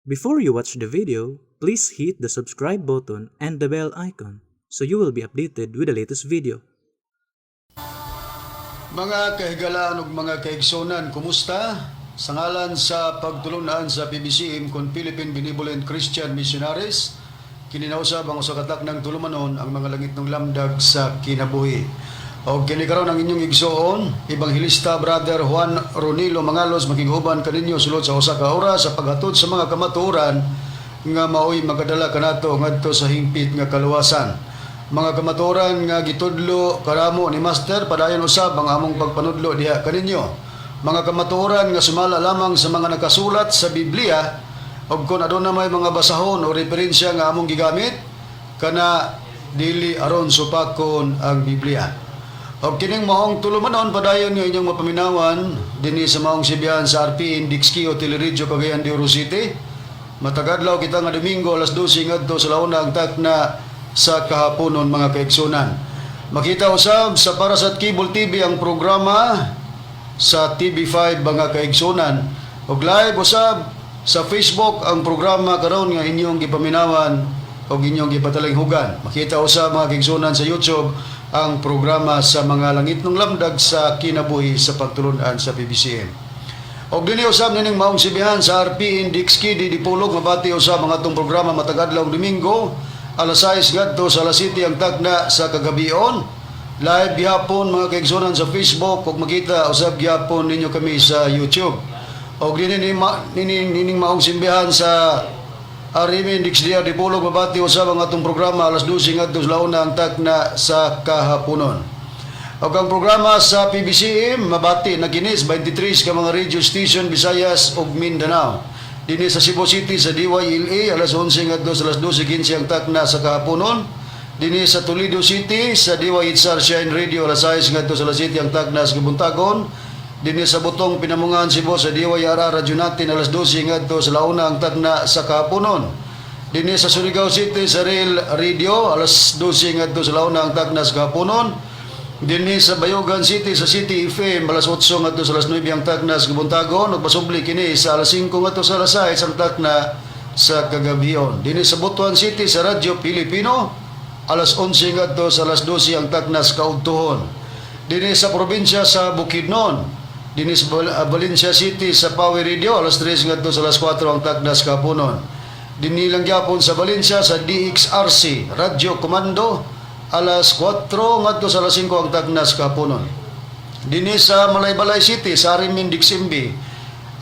Before you watch the video, please hit the subscribe button and the bell icon so you will be updated with the latest video. Mga kahigalaan ug mga kaigsunan, kumusta? Sa ngalan sa pagtulunan sa PBCM kon Philippine Benevolent Christian Missionaries, kininausab ang usa ka taknang tulumanon ang mga Langitnong Lamdag sa Kinabuhi. O kinikaroon ang inyong igsoon, Ebanghilista Brother Juan Ronilo Mangalos makiguban kaninyo sulod sa usa ka oras sa paghatod sa mga kamatuoran nga maoy magadala kanato ngadto sa hingpit nga kaluwasan. Mga kamatuoran nga gitudlo karamo ni Master, padayon usab ang among pagpanudlo diha kaninyo. Mga kamatuoran nga sumala lamang sa mga nakasulat sa Biblia, ug kung aduna may mga basahon o referensya nga among gigamit, kana dili aron supakon ang Biblia. Og kining maong tulumanon padayon nga inyong mapaminawan dinhi sa maong sibihan sa RPN DXKD Teleradyo Cagayan de Oro City. Matagadlaw kita nga Domingo alas 12 ngadto sa launa ang takna sa kahaponon mga kaigsunan. Makita usab sa Parasat Cable TV ang programa sa TV5 mga kaigsunan. Og live usab sa Facebook ang programa karon nga inyong gipaminawan og inyong gipatalinghugan. Makita usab mga kaigsunan sa YouTube ang programa sa mga Langitnong Lamdag sa Kinabuhi sa pagtulunan sa PBCM. Og dinhi usab nining maong sibihan sa RPN DXKD dipulog mabati usab ang atong programa matagadlaw Domingo alas 6 ngadto sa alas 7 ang tagna sa kagabion. Live gihapon mga kaigsunan sa Facebook ug makita usab gihapon ninyo kami sa YouTube. Og nining maong simbihan sa RPN DXKD dipulog mabati usab ang atong programa alas 12 ngadto sa launa ang tagna sa kahaponon. Og ang programa sa PBCM mabati na kinis 23 ka mga radio station Visayas ug Mindanao. Dinhi sa Cebu City sa DYLA alas 11 ngadto sa alas 12:15 ang takna sa kahaponon. Dinhi sa Toledo City sa DYHR Shine Radio alas 6 ngadto sa alas 7 ang takna sa kabuntagon. Dinhi sa Butong Pinamungan Cebu sa DYRR Radyo natin alas 12 ngadto sa launa ang takna sa kahaponon. Dinhi sa Surigao City sa Real Radio alas 12 ngadto sa launa ang takna sa kahaponon. Dinhi sa Bayogan City sa City FM alas 8 ngadto sa alas 9 ang takna sa kabuntagon ug pasubli kini sa alas 5 ngadto sa alas 6 ang takna sa kagabion. Dinhi sa Butuan City sa Radyo Pilipino alas 11 ngadto sa alas 12 ang takna sa kaudtohon. Dinhi sa probinsya sa Bukidnon, dinhi sa Valencia City sa Power Radio alas 3 ngadto sa alas 4 ang takna sa kapunon. Dinhi lang gyapon sa Valencia sa DXRC Radio Komando alas 4 ngadto sa alas 5 ang takna sa kapunon. Dinhi sa Malaybalay City sa Arimin Diximbi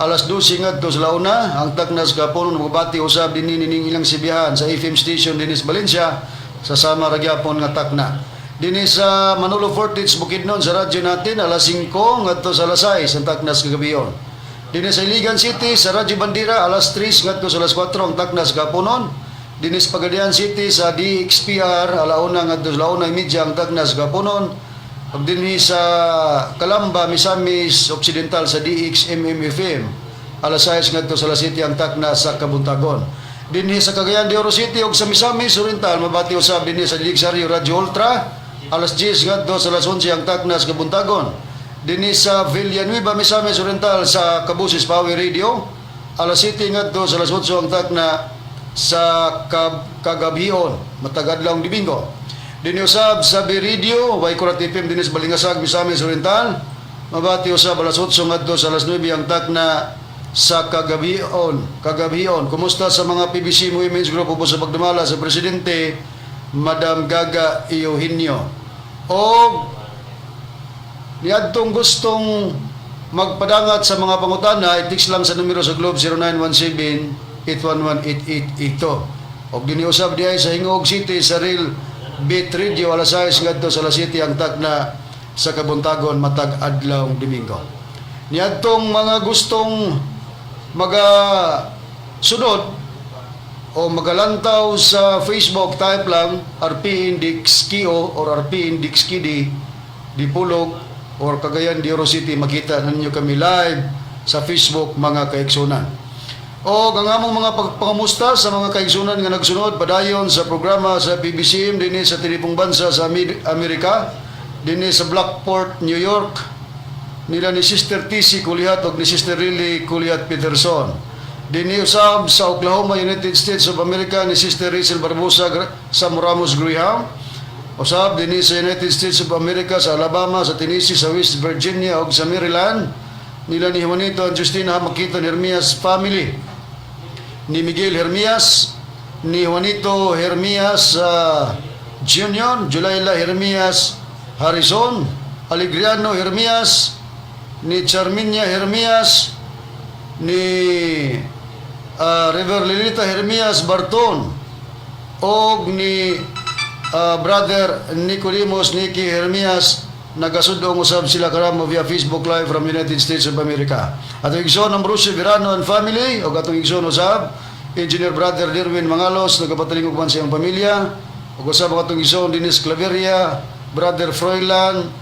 alas 12 ngadto sa launa ang takna sa kapunon. Mabati usab dinhi ning ilang sibihan sa FM station dinhi sa Valencia sa sama ra gyapon nga takna. Dinhi sa Manolo Fortich Bukidnon sa radyo natin alas 5 ngadto sa alas 6 ang takna sa kagabion. Dinhi sa Iligan City sa Radyo Bandira alas 3 ngadto sa alas 4 ang takna sa kapunon. Dinhi sa Pagadian City sa DXPR alauna ngadto sa launa media ang takna sa kapunon. Ug dinhi sa Calamba Misamis Oriental sa DXMM FM alas 6 ngadto sa alas 7 ang takna sa kabuntagon. Dinhi sa Cagayan de Oro City ug sa Misamis Oriental mabati usab dinhi sa DXRU Radio Ultra alas 10 ngadto sa alas 11 ang takna sa kabuntagon. Dinhi sa Villanueva Misamis Oriental sa Cabusis Power Radio alas 7 ngadto sa alas 8 ang takna sa kagabion matagadlaw Domingo. Dinhi usab sa Radio Waikurat FM dinhi sa Balingasag Misamis Oriental mabati usab alas 8 ngadto sa alas 9 ang takna sa kagabion. Kumusta sa mga PBC Women's Group upo sa pagdumala sa Presidente Madam Gaga Eugenio. O niadtong gustong magpadangat sa mga pangutana, i-text lang sa numero sa Globe 0917-811-8882. O diniusab diay sa Hingog City sa Real Beat Radio alas 6 ngadto sa alas 7 ang takna sa kabuntagon matag adlaw Domingo. Niadtong mga gustong sunod o magalantaw sa Facebook, type lang RPN DXKD or RPN DXKD Dipulog or Cagayan de Oro City, makita ninyo kami live sa Facebook mga kaigsunan. O ang among mga pagpangamusta sa mga kaigsunan nga nagsunod padayon sa programa sa PBCM dinhi sa tinipong bansa sa Amerika, dinhi sa Blackport, New York, nila ni Sister TC Kulihat o ni Sister Riley Kulihat Peterson. Dinhi usab sa Oklahoma, United States of America ni Sister Rachel Barbosa Sam Ramos Graham. Usab dinhi sa United States of America sa Alabama, sa Tennessee, sa West Virginia ug sa Maryland nila ni Juanito at Justina Makita Hermias family. Ni Miguel Hermias, ni Juanito Hermias Jr., Julayla Hermias Harrison, Alegriano Hermias, ni Charminia Hermias, ni River Lilita Hermias Barton, og ni Brother Nicodemus Nicky Hermias. Nagasudong usab sila karamo via Facebook Live from United States of America. Atong igsoon ang Bruce Verano and family, o atong igsoon usab Engineer Brother Derwin Mangalos, nagapatalingog man sa iyang pamilya, o usab ang atong igsoon Dennis Claveria, Brother Froilan,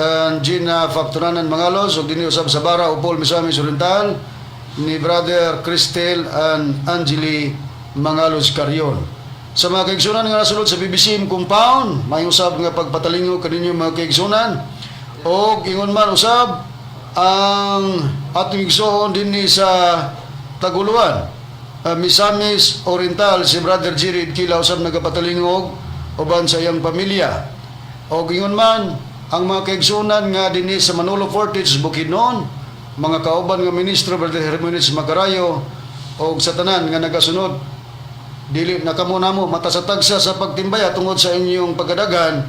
and Gina Factoranan Mangalos, o dinhi usab sa Bara o Paul Misamis Oriental, ni Brother Cristel and Angeli Mangalos Carion. Sa mga kaigsunan nga nasulod sa PBCM compound, may usab nga pagpatalingo kaninyo mga kaigsunan. O ingon man usab ang atong igsoon dinhi sa Taguluan, Misamis Oriental, si Brother Jirid Kila usab nagapatalingog uban sa iyang pamilya. O ingon man ang mga kaigsunan nga dinhi sa Manolo Fortich, Bukidnon, mga kauban nga ministro, Brother Hermanis Magarayo, o sa tanan nga nagasunod, dili na kamo namo mata sa tagsa sa pagtimbaya tungod sa inyong pagkadagan,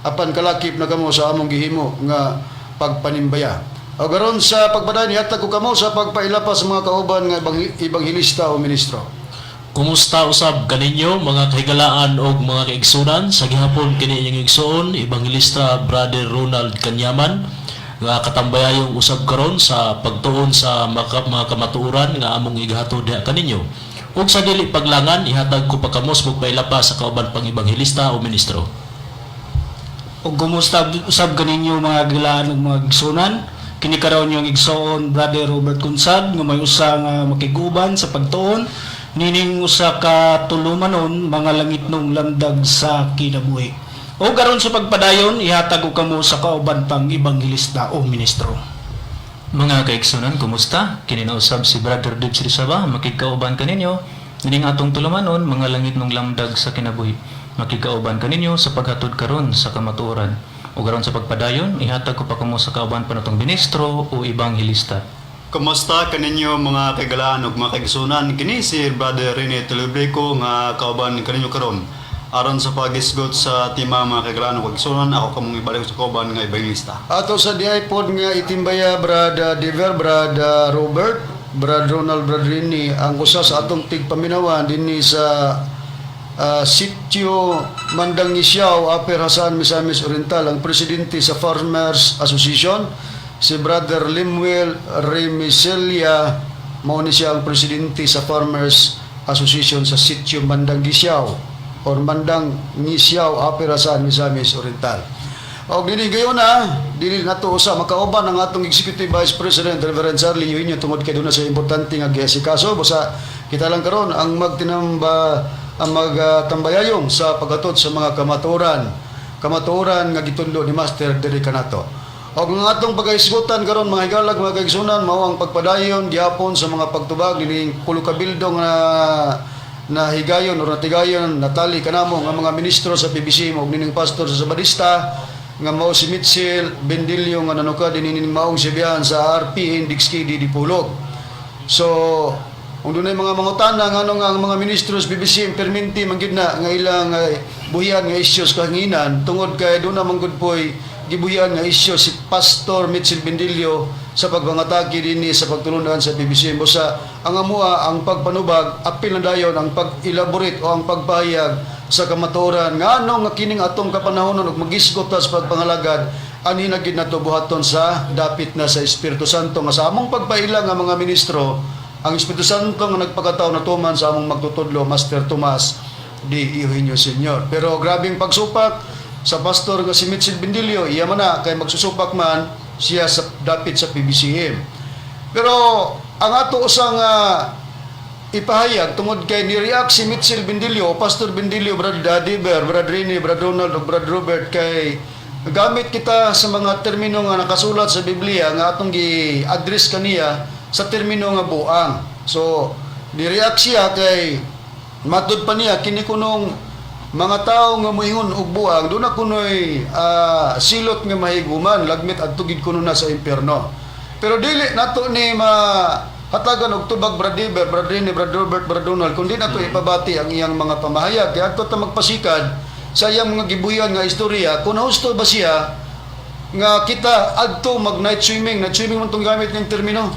apan kalakip na kamo sa among gihimo nga pagpanimbaya. O garon sa pagpadayon ihatag ko kamo sa pagpailapas sa mga kauban nga ibanghilista o ministro. Kumusta usab kaninyo mga kahigalaan o mga kaigsunan sa gihapon kini inyong igsoon Ebanghilista Brother Ronald Kanyaman nga katambayayong usab karon sa pagtuon sa mga kamatuoran nga among igahatod diha kaninyo. Ug sa dili paglangan ihatag ko pa kamo sa pagpailapas sa kauban pang ebanghilista o ministro. Ug kumusta usab kaninyo mga gilaan ug mga igsunan, kini karon yung igsoon Brother Robert Kunsad nga may usa nga makiguban sa pagtuon nining usa ka tulumanon mga langitnong lamdag sa kinabuhi. O garon sa pagpadayon ihatag ko kamo sa kauban pang ebanghilista o ministro. Mga kaigsunan, kumusta? Kininausab si Brother Dibs Rizaba, makikauban kaninyo. Nining atong tulumanon, mga langitnong lamdag sa kinabuhi. Makikauban kaninyo sa paghatod karon sa kamatuoran. O garon sa pagpadayon, ihatag ko pa kamo sa kauban pa natong ministro o ebanghilista. Kumusta kaninyo mga kaigalaan ug mga kaigsunan? Kini si Brother Rene Telebrico nga kauban kaninyo karon. Aron sa pagisgot sa tima mga kaigalaan ug kaigsunan, ako kamong ibalik sa kauban nga ebanghilista. Ato sa diipod nga itimbaya Brother Diver, Brother Robert, Brother Ronald, Brother Rene, ang usa sa atong tigpaminawan dinhi sa sitio Mandang Isyaw, Upper Hasan, Misamis Oriental, ang presidente sa Farmers Association, si Brother Limuel Remiselia, mao ni siya ang presidente sa Farmers Association sa sitio Mandang Isyaw or Mandang Isyaw, Upper Hasan, Misamis Oriental. O dili gayon na, dili nato usa makauban ang atong Executive Vice President Reverend Charlie Eugenio tungod kay duna sa importante nga giasikaso. Basta kita lang karon ang magtambayayong sa paghatod sa mga kamatuoran nga gitundo ni Master Tomas D kanato. Og ang atong pagahisgutan karon mga higalag mga kaigsunan mao ang pagpadayon gihapon sa mga pagtubag dining pulo ka bildong na higayon o natigayon natali kanamo nga mga ministro sa PBCM og nining pastor sa Sabadista nga mao si Mitchell Bendilio nga nanuka dining maong sibihan sa RPN DXKD di Pulog. So kung dunay mga mangutana nga ano nga ang mga ministro sa PBCM perminti man gid na nga ilang buhian nga issues kahanginan tungod kay duna man gud poy gibuhian nga isyu si Pastor Mitchell Bendilio sa pagpangatake dinhi sa pagtulunan sa PBCM. Busa ang amua ang pagpanubag apil na dayon ang pag-elaborate o ang pagpahayag sa kamatuoran nga ano nga kining atong kapanahonon ug magisgot sa pagpangalagad ani na gid nato buhaton sa dapit na sa Espiritu Santo nga sa among pagpaila nga mga ministro ang Espiritu Santo nga nagpakataw na tuman sa among magtutudlo Master Tomas D. Eugenio Sr. Pero grabing pagsupak sa pastor nga si Mitchell Bendilio, iya man na kay magsusupak man siya sa dapit sa PBCM. Pero ang ato usang ipahayag tungod kay ni-react si Mitchell Bendilio, Pastor Bendilio, Brother Diver, Brother Rene, Brother Ronald, Brother Robert kay gamit kita sa mga termino nga nakasulat sa Biblia nga atong gi-address kaniya sa termino nga buang. So Nireact siya kay matud pa niya kini kunong mga tao nga moingon og buang do na kunoy silot nga mahiguman lagmit adto gid kuno na sa impierno. Pero dili nato ni hatagan og tubag Brad Robert, Brad Donald kundi nato ipabati ang iyang mga pamahayag kay adto ta magpasikad sa iyang mga gibuhian nga istorya kung husto ba siya nga kita adto mag night swimming man tong gamit ng termino.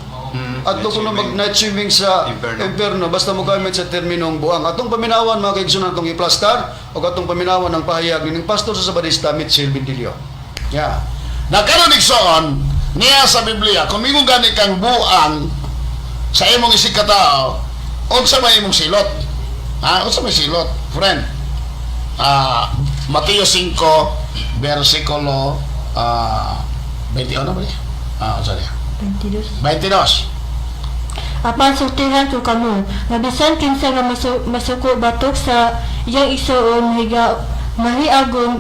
Adto kuno mag night swimming sa impierno basta mo gamit sa terminong buang. Atong paminawan mga kaigsunan atong iplastar o atong paminawan ng pahayag ning pastor sa Sabadista Mitchell Bindilio. Yeah. Nagkaroon igsoon niya sa Biblia, kung mingon gani kang buang sa imong isig katao, unsa may imong silot? Unsa may silot? Friend, Mateo 5, versikulo 21 ba niya? Sorry. 22. Apan sultihan ko kamo, nga bisan kinsa nga masuko batok sa iyang igsoon mahiagon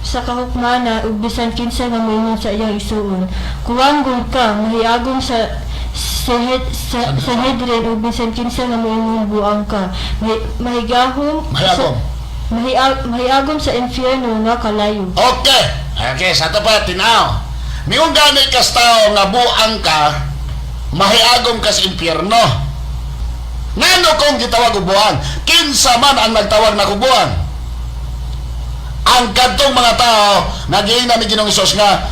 sa kahukmana ug bisan kinsa nga moingon sa iyang igsoon. Kuwangon ka mahiagon sa Sanhedrin ug bisan kinsa nga moingon buang ka. Mahiagom sa infierno nga kalayo. Okay, sa to pa tinaw. Miung gani kas tao nga buang ka, mahiagom ka sa impyerno. Ngano kung gitawag og buang? Kinsa man ang nagtawag na kubuang? Ang kadtong mga tao nagiingnan ni Ginoong Hesus nga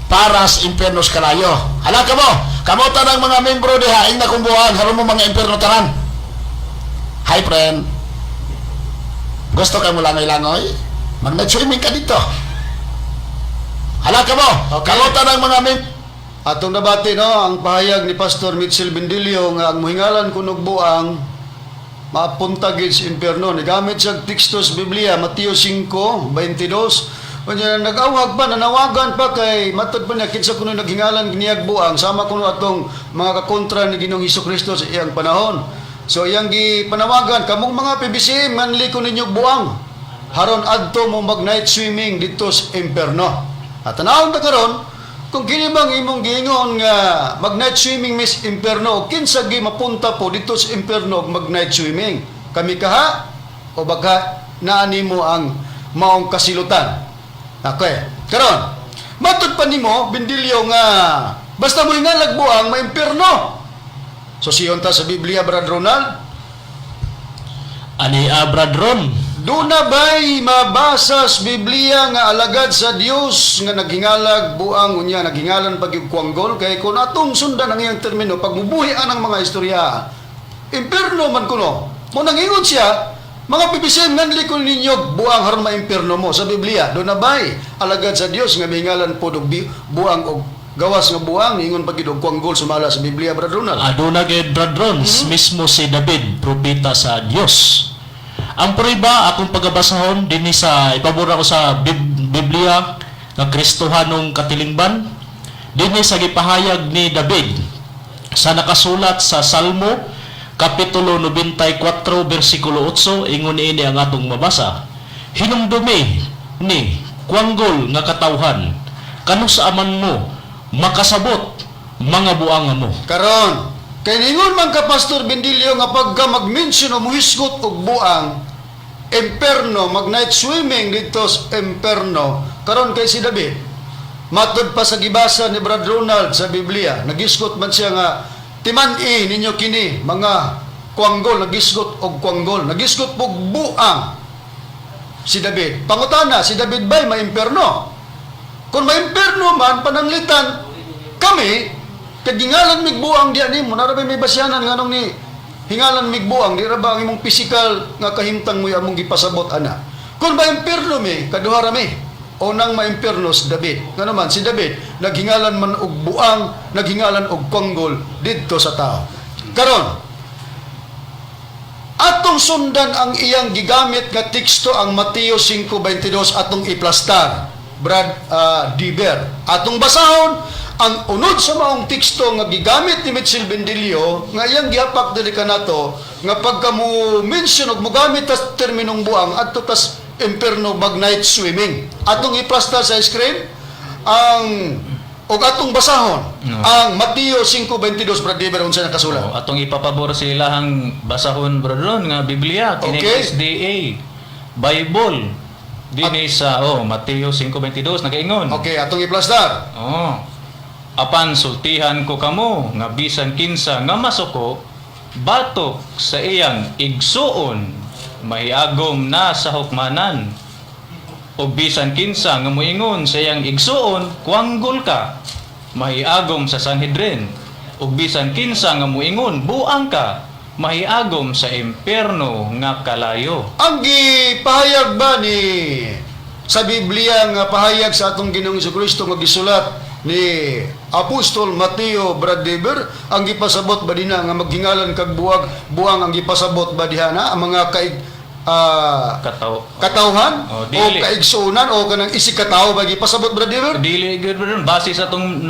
para sa impyerno sa kalayo. Hala ka mo, kamuta ng mga membro diha ing na kumbuang haron mo mga impyerno tanan. Hi friend. Gusto ka mo langoy-langoy? Mag-swimming ka dito. Hala ka mo, Okay. kamuta ng mga Atong nabati no ang pahayag ni Pastor Mitchell Bindilio nga ang muhingalan kunog buang mapunta gid sa impierno ni gamit sa tekstos Biblia Mateo 5:22 unya nag-awag pa nanawagan pa kay matud pa niya kinsa kuno naghingalan giniyag buang sama kuno atong mga kakontra ni Ginoong Hesukristo sa iyang panahon. So iyang gipanawagan kamong mga PBCM manli ko ninyo buang haron adto mo mag night swimming dito sa impierno. At tanawon ta karon kung kini bang imong giingon nga mag night swimming mis impierno kinsa gi mapunta po dito sa impierno mag night swimming kami kaha o baka naani mo ang maong kasilutan. Okay karon matud pa nimo Bindilio nga basta mo hingalag buang ma impierno. So siyon ta sa Biblia Brad Ronald Ani Brad Ron. doon na ba'y mabasa sa Biblia nga alagad sa Dios nga naghingalag buang unya naghingalan pagkuanggol kay kung atong sundan ang iyang termino pag mubuhian ang mga istorya impierno man kuno mo nangingon siya mga PBCM nganli ko ninyo buang haron ma-impierno mo sa Biblia doon na ba'y alagad sa Dios nga mihingalan po og buang og gawas nga buang ningon pagid og kuanggol sumala sa Biblia Brad Ronald. Aduna gid Brad Ron, mismo si David, propeta sa Dios. Ang prueba akong pagabasahon dinhi sa ipabura ko sa Biblia nga Kristohanong katilingban dinhi sa gipahayag ni David sa nakasulat sa Salmo kapitulo 94 bersikulo 8 ingon ini ang atong mabasa. Hinumdumi ni kuanggol nga katawhan kanus aman mo makasabot mga buang mo. Karon kay ningon man ka Pastor Bindilio nga pagka mag-mention o muhisgot og buang imperno mag night swimming dito sa imperno karon kay si David matud pa sa gibasa ni Brad Ronald sa Biblia nagisgot man siya nga timan-i ninyo kini mga kuanggol nagisgot og kuanggol nagisgot pug buang si David pangutana si David bay maimperno kung maimperno man pananglitan kami kagingalan mig buang diyan nimo narabay may basyanan nganong ni hingalan mig buang di ra ba ang imong physical nga kahimtang mo among gipasabot ana kun ba impierno mi kaduha ra mi unang maimpierno si David nga naman si David naghingalan man og buang naghingalan og kuanggol didto sa tao karon atong sundan ang iyang gigamit nga teksto ang Mateo 5:22 atong iplastar Brad Diber atong basahon ang unod sa maong teksto nga gigamit ni Mitchell Bindilio nga iyang gihapak dili kanato nga pagka mo mention og mogamit tas terminong buang adto tas impierno mag night swimming atong iplastar sa screen ang o atong basahon No. ang Mateo 5:22 Brad Deber unsa nakasulat. Atong ipapabor sa ilahang basahon brodron nga Biblia kini Okay. SDA Bible dinhi sa Mateo 5:22 nagaingon. Okay, atong iplastar. Apan sultihan ko kamo nga bisan kinsa nga masuko batok sa iyang igsuon mahiagom na sa hukmanan. O bisan kinsa nga moingon sa iyang igsuon kuanggol ka mahiagom sa Sanhedrin. O bisan kinsa nga moingon buang ka mahiagom sa impyerno nga kalayo. Ang gipahayag ba ni sa Biblia nga pahayag sa atong Ginoong Jesucristo nga gisulat ni Apostol Mateo Brad Deber, ang gipasabot ba dina nga maghingalan kag buang ang gipasabot ba diha na ang mga katawhan o dili. kaigsunan o kanang isig katawo ba gipasabot Brad Deber? Dili gud brodron base sa atong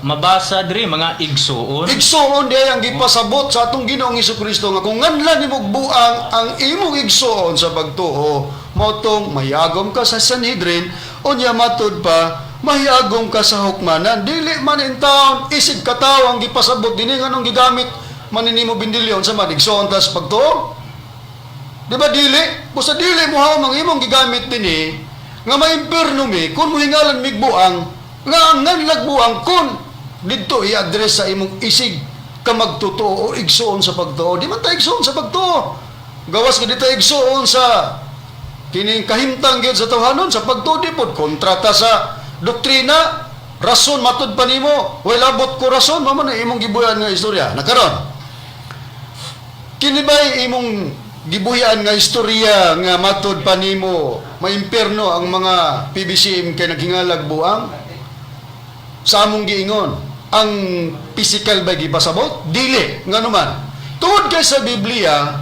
mabasa diri mga igsuon. Igsuon diay ang gipasabot sa atong Ginoong Jesucristo nga kung nganlan nimo buang ang imong igsuon sa pagtuo mao tong mayagom ka sa Sanhedrin unya matud pa mahiyagom ka sa hukmanan. Dili man in town, isig kataw ang gipasabot dinhi nganong gigamit maninimo bindilyon sa madigsoon tas pagtuo. Di ba dili? Busa dili mo ha mang imong gigamit dinhi nga maimpierno mi kun mohingalan mig buang nga ang nganlag buang kun didto i-address sa imong isig ka magtutuo o igsuon sa pagtuo. Di man ta igsuon sa pagtuo. Gawas ka dito igsuon sa kining kahimtang gyud sa tawhanon sa pagtuo di pod kontrata sa doktrina, rason matud pa nimo, way labot ko rason, mamo na imong gibuyan nga istorya. Nakaron. Kini ba'y imong gibuyan nga istorya nga matud pa nimo, maimpierno ang mga PBCM kay naghingalag buang? Sa among giingon, ang physical ba gipasabot? Dili, nga naman. Tungod kay sa Biblia,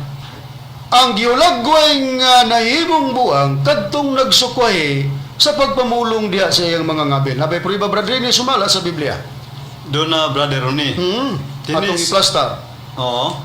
ang giulagway nga nahimong buang kadtong nagsukwahi sa pagpamulong diha sa iyang mga ngabil. Nabay pruiba Brother ni sumala sa Biblia. Doon na, Brother Ronnie. Atong iplastar. Oo.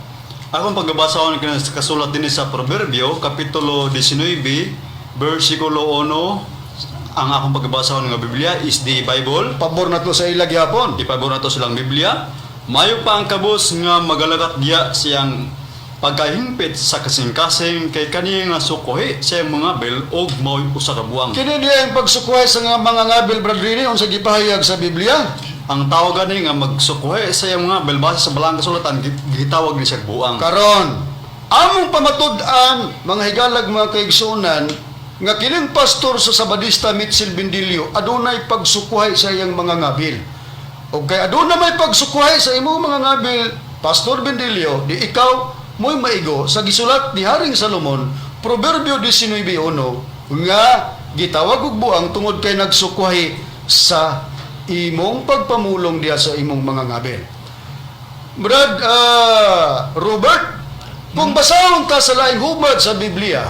Akong pagbabasa ko ng kasulat din sa Proverbio, Kapitulo 19, versikulo 1, ang akong pagbabasa ko ng Biblia is the Bible. Pabor na to sa ilag yapon. Ipabor na to silang Biblia. Mayo pa ang kabos nga magalagat diya siyang pagkahimpit sa kasing-kasing kay kani nga sukuhi sa mga bel og mao usa ka buwang. Kini diya ang pagsukuhay sa mga ngabil Brother ni unsa gipahayag sa Biblia? Ang tawag gani nga magsukuhi sa mga bel base sa balang kasulatan gitawag ni siya buwang. Karon, among pamatud-an mga higalag mga kaigsunan nga kining pastor sa Sabadista Mitchell Bindilio adunay pagsukuhay sa iyang mga ngabil. O kay aduna may pagsukuhay sa imong mga ngabil, Pastor Bindilio, di ikaw mo'y maigo sa gisulat ni Haring Salomon, Proverbio 19:1, nga gitawag og buang tungod kay nagsukwahi sa imong pagpamulong diya sa imong mga ngabil. Brad Robert, kung basahon ta sa laing hubad sa Biblia,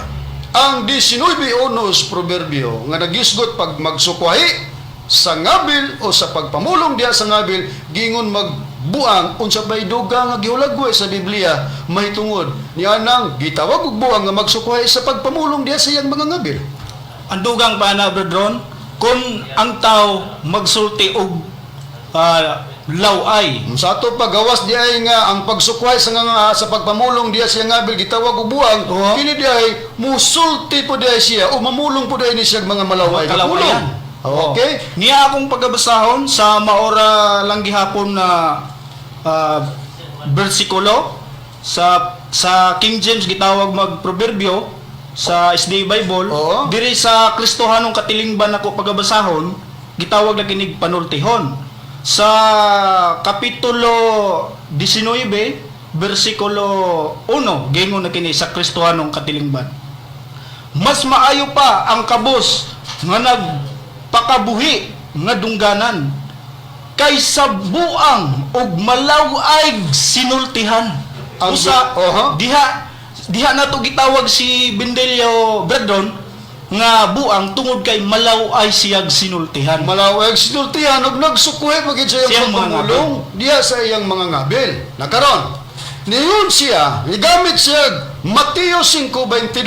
ang 19:1 Proverbio nga nagisgot pag magsukwahi sa ngabil o sa pagpamulong diya sa ngabil gingon magbuang unsa bay duga nga giulagway sa Biblia mahitungod nianang gitawag og buang nga magsukwahi sa pagpamulong diya sa iyang mga ngabil. Ang dugang pa na brodron kung ang tao magsulti og laway. Sa ato pagawas diay nga ang pagsukwahi sa pagpamulong diya sa iyang ngabil gitawag og buang kini diay musulti po diay siya o mamulong po diay ni siya mga malaway nga pulong. Okay. Niya akong pagabasahon sa maora lang gihapon na bersikulo sa King James gitawag mag proverbio sa SD Bible. Diri sa Kristohanong katilingban ako pagabasahon gitawag na kinig panultihon. Sa kapitulo 19 bersikulo 1 gingon na kini sa Kristohanong katilingban. Mas maayo pa ang kabos nga pakabuhi nga dungganan kaysa buang og malaway sinultihan. Usa diha na to gitawag si Bendelio Bredon nga buang tungod kay malaway siyag sinultihan. Malaway sinultihan og nagsukwahi pagid sa iyang pamulong diha sa iyang mga ngabil. Nakaron niyon siya gigamit siya Mateo 5:22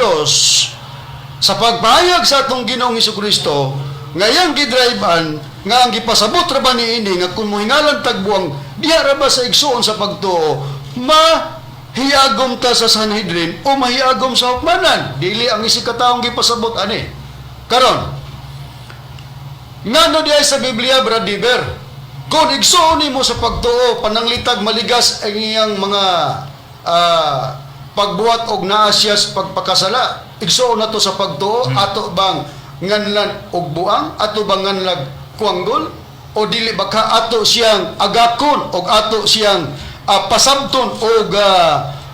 sa pagpahayag sa atong Ginoong Hesukristo ngayang gidrivean nga ang gipasabot ra ba niini nga kung mohingalan tagbuang diha ra ba sa igsuon sa pagtuo mahiyagom ta sa Sanhedrin o mahiyagom sa hukmanan, dili ang isig kataong gipasabot ani. Karon ngano diay sa Biblia, Brad Diver, kung igsuon nimo sa pagtuo pananglitag maligas ang iyang mga pagbuhat og naa siya sa pagpakasala, igsuon na to sa pagtuo, ato bang nganlan og buang, ato bang nganlag kuanggol, o dili baka ato siyang agakon og ato siyang pasabton og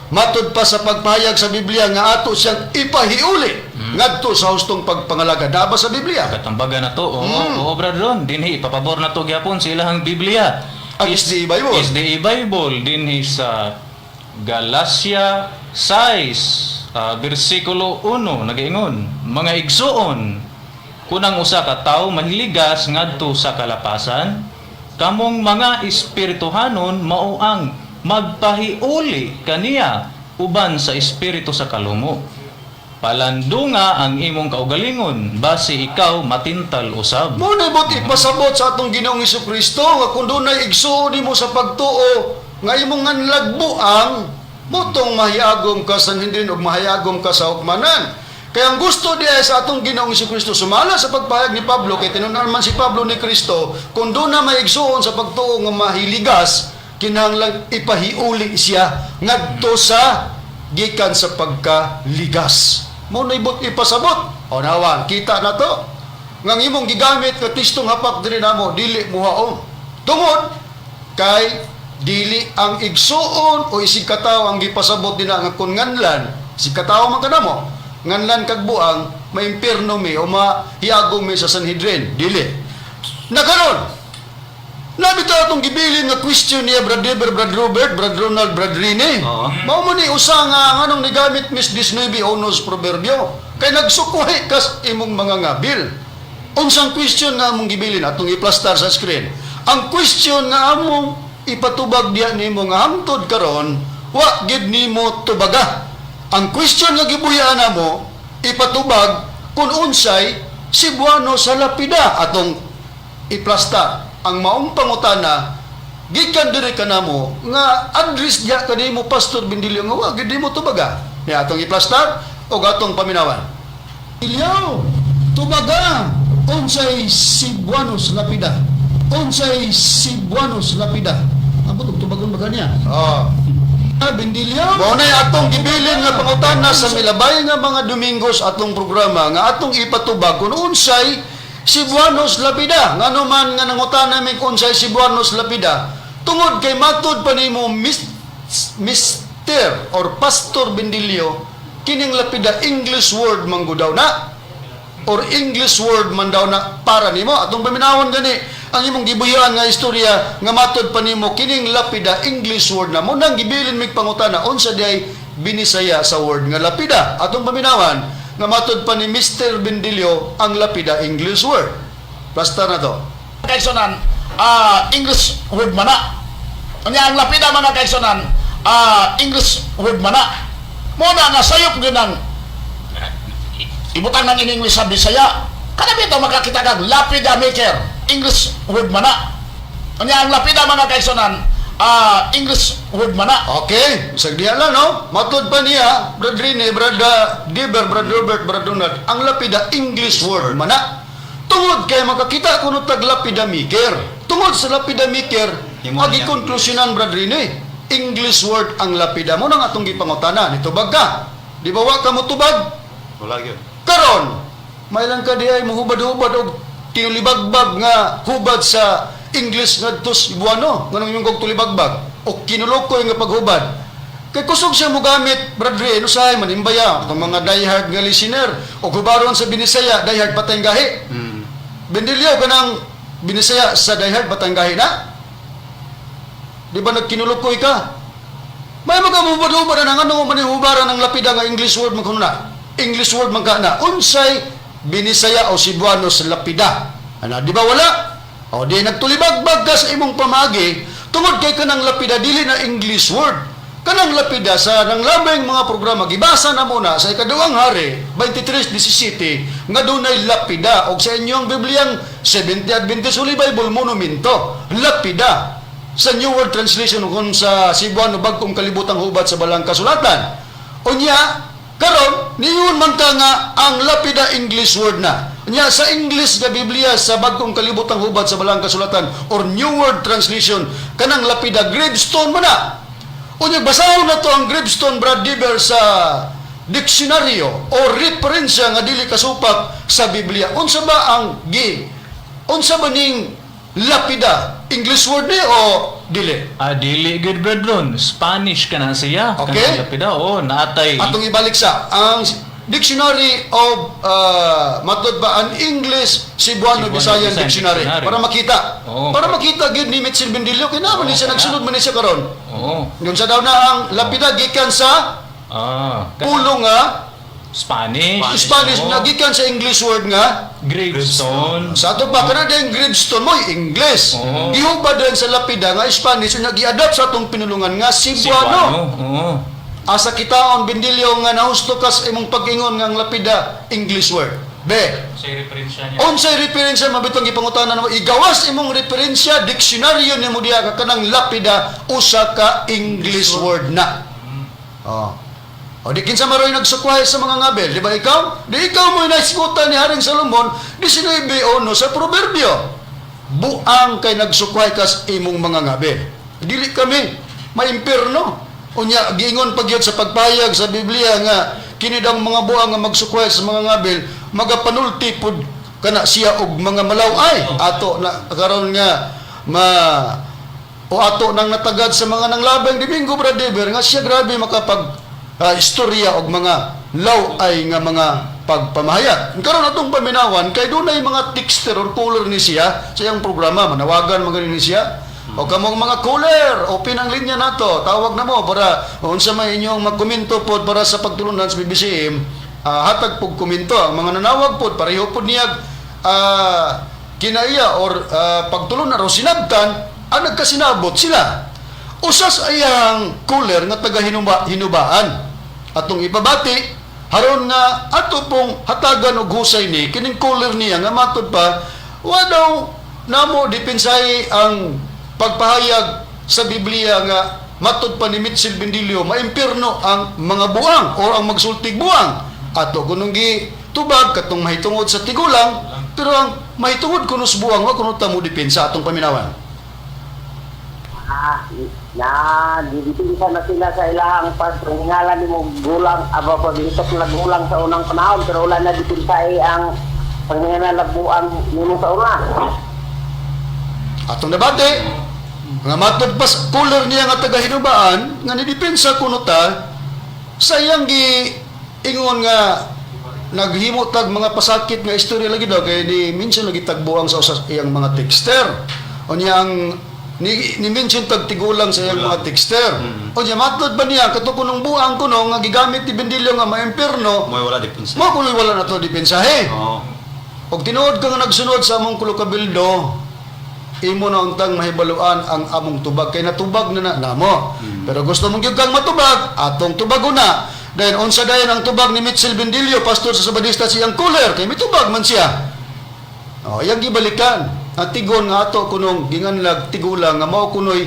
matud pa sa pagpahayag sa Biblia nga ato siyang ipahiuli ngadto sa hustong pagpangalaga. Daba sa Biblia Katambagan na to. Oo, brad Ron. Dinhi, ipapabor na to gyapon sa ilahang Biblia. ang SDA Bible. SDA Bible. Dinhi sa Galacia 6, versikulo 1, nagaingon, mga igsuon, kunang usa ka tawo mahiligas ngadto sa kalapasan, kamong mga espirituhanon mao ang magpahiuli kaniya uban sa espiritu sa kalumo. Palandunga ang imong kaugalingon base ikaw matintal usab. Mo na bot ipasabot sa atong Ginoong Hesukristo nga kun dunay igsuon nimo sa pagtuo nga imong nganlagbuang motong mahiyagom ka sa Sanhedrin ug mahiyagom ka sa hukmanan. Kaya ang gusto diay sa atong Ginoong Hesukristo sumala sa pagpahayag ni Pablo, kay tinunan man si Pablo ni Kristo, kung doon na may igsuon sa pagtuo nga mahiligas, kinahanglan ipahiuli siya ngadto sa gikan sa pagkaligas. Mo na ibot ipasabot. O nawan, kita na to. Ngang imong gigamit ka tistong hapak diri namo, dili muhaon. Tungod kay dili ang igsuon o isig katawo ang gipasabot dina nga kun nganlan, isig katawo man kanamo, nganlan kag buang maimpierno mi o mahiyagom mi sa Sanhedrin, dili. Nakaron nabito atong gibilin nga question niya Brad Deber, Brad Robert, Brad Ronald, Brad Rene. Mao man ni usa nga nganong nigamit Miss 19 onos proverbio kay nagsukuhi kas imong mga ngabil. Unsang question nga among gibilin atong i-plaster sa screen. Ang question nga among ipatubag diha nimo nga hangtod karon wa gid nimo tubaga. Ang question nga gibuhian namo ipatubag kung unsay Cebuano sa lapida atong i-plaster. Ang maong pangutana gikan diri kanamo nga address diha kanimo Pastor Bindilyo nga wa gid nimo tubaga. Ni atong i-plaster o atong paminawan. Ilyaw, tubaga unsay Cebuano sa lapida. Unsay Cebuano sa lapida. Ambot og tubagon ba kaniya? Bindilyo. Mao nay atong gibilin nga pangutana sa milabay nga mga Domingos atong programa nga atong ipatubag kung unsay Cebuanos lapida. Ngano man nga nangutana mi kung unsay Cebuanos lapida. Tungod kay matud pa nimo Mr. or Pastor Bindilyo, kining lapida English word man daw na or English word man daw na para nimo. Atong paminawon gani ang imong gibuhian nga istorya nga matud pa nimo kining lapida English word na mo nang gibilin mig pangutana unsa diay binisaya sa word nga lapida. Atong paminawan nga matud pa ni Mr. Bindilyo ang lapida English word. Basta na to. Kaigsunan, English word mana. Unya ang lapida mga kaigsunan, English word mana. Mo na nga sayop ginang ibutang nang in English sa Bisaya. Kada bitaw makakita kag lapida maker, English word mana. Unya ang lapida mga kaigsunan, English word mana. Okay, bisag diha lang no. Matud pa niya, Brad Rene, Brad Deber, Brad Robert, Brad Donald, ang lapida English word mana. Tungod kay makakita kuno tag lapida maker. Tungod sa lapida maker, agi konklusyonan Brad Rene, English word ang lapida mo nang atong gipangutana. Nitubag ka. Di ba wa ka mo tubag? Wala gyud. Karon, may lang ka diay mohubad-hubad og tinulibagbag nga hubad sa English ngadto Cebuano, nganong yung kog tulibagbag o kinulokoy nga paghubad. Kay kusog siya mo gamit, Brad Ray, usahay manimbaya itong mga diehard nga listener o gubaron sa Binisaya, diehard Batanggahi. Bindilyo ka ng Binisaya sa diehard Batanggahi na? Di ba nagkinulokoy ka? May magahubad-hubad na nga nung manihubaran ng lapida nga English word magkununa. English word magkana. Unsay Binisaya o Cebuano sa lapida. Ano, di ba wala? O di nagtulibagbag ka sa imong pamagi tungod kay kanang lapida dili na English word. Kanang lapida sa nang labing mga programa gibasa na muna sa ikaduhang hari 23:17 nga dunay lapida og sa inyong Bibliang 70 Adventist Holy Bible monumento lapida sa New World Translation kung sa Cebuano bagkong kalibutang hubad sa balang kasulatan. Unya karon niyon man ka nga ang lapida English word na. Unya sa English nga Biblia sa bagkong kalibutang hubad sa balang kasulatan or New World Translation kanang lapida gravestone man na. Unya basahon na to ang gravestone Brad Diver sa diksyonaryo o referensya nga dili kasupak sa Biblia. Unsa ba ang unsa ba ning lapida? English word ni o dili? Dili good brad ron. Spanish ka na siya. Okay. Kanang lapida, naatay. Atong ibalik sa ang Dictionary of matod ba ang English Cebuano Visayan Dictionary para makita. Para makita gid ni Mitchell Bendilio kay naman ni siya nagsunod man ni siya karon. Yun sa daw na ang lapida gikan sa pulong nga Spanish na gikan sa English word nga gravestone. sa ato pa kana ding gravestone mo English. Gihubad din sa lapida nga Spanish nya gi-adapt sa atong pinulungan nga Cebuano. Asa kitaon Bendilio nga nahusto kas imong pag-ingon nga ang lapida English word. Unsay referensya niya? Unsay referensya mabitong gipangutanan mo igawas imong referensya diksyonaryo nimo diha ka kanang lapida usa ka English word na. O di kinsa maroy nagsukway sa mga ngabel, di ba ikaw? Di ikaw mo naisgutan ni Haring Solomon 19:1 sa proverbio. Buang kay nagsukway kas imong mga ngabel. Dili kami maimpierno. Unya giingon pagyud sa pagpayag sa Biblia nga kini daw mga buang nga magsukway sa mga ngabel magapanulti pud kana siya og mga malaway ato na karon nga ato nang natagad sa mga nanglabang Domingo Bradiver nga siya grabe makapag istorya og mga laway nga mga pagpamahayag. Karon atong paminawan kay dunay mga texter or caller ni siya sa iyang programa manawagan magaling ni siya. O kamong mga caller, open ang linya nato. Tawag na mo para unsa may inyong magkomento pod para sa pagtulunan sa PBCM. Hatag pog komento ang mga nanawag pod pareho pod niyag kinaiya or pagtulunan o sinabtan ang nagkasinabot sila. Usas ayang caller nga taga hinubaan. Atong ipabati haron nga ato pong hatagan og husay ni kining caller niya nga matod pa wa daw namo dipensay ang pagpahayag sa Biblia nga matud pa ni Mitchell Bendilio maimpierno ang mga buang o ang magsultig buang ato kunong gitubag katong mahitungod sa tigulang pero ang mahitungod kuno sa buang wa kuno ta mo depensa atong paminawan didipinsa na sila sa ilahang paghingalan ni mo gulang aba paglitok na gulang sa unang panahon pero wala na dipinsa ang panghingalan na buang nimo sa una atong debate nga matod pas caller niya nga taga hinubaan nga nidepensa kuno ta sayang ingon nga naghimo tag mga pasakit nga istorya lagi daw kay ni minsan lagi tagbuang sa usas iyang mga texter unya ang ni mention tag tigulang sa iyang mga texter unya matod ba niya kato kunong buang kuno nga gigamit ni Bendilio nga maimpierno May wala depensa. mo kuno wala na to depensahe og tinuod ka nga nagsunod sa among kulokabildo imo na untang mahibaluan ang among tubag kay natubag na namo. Pero gusto mong gyud kang matubag, atong tubago na. Then unsa dayon ang tubag ni Mitchell Bendilio, pastor sa Sabadista siyang cooler kay mitubag man siya. Iyang gibalikan. Ang tigon nga ato kunong ginganlag tigulang nga mao kunoy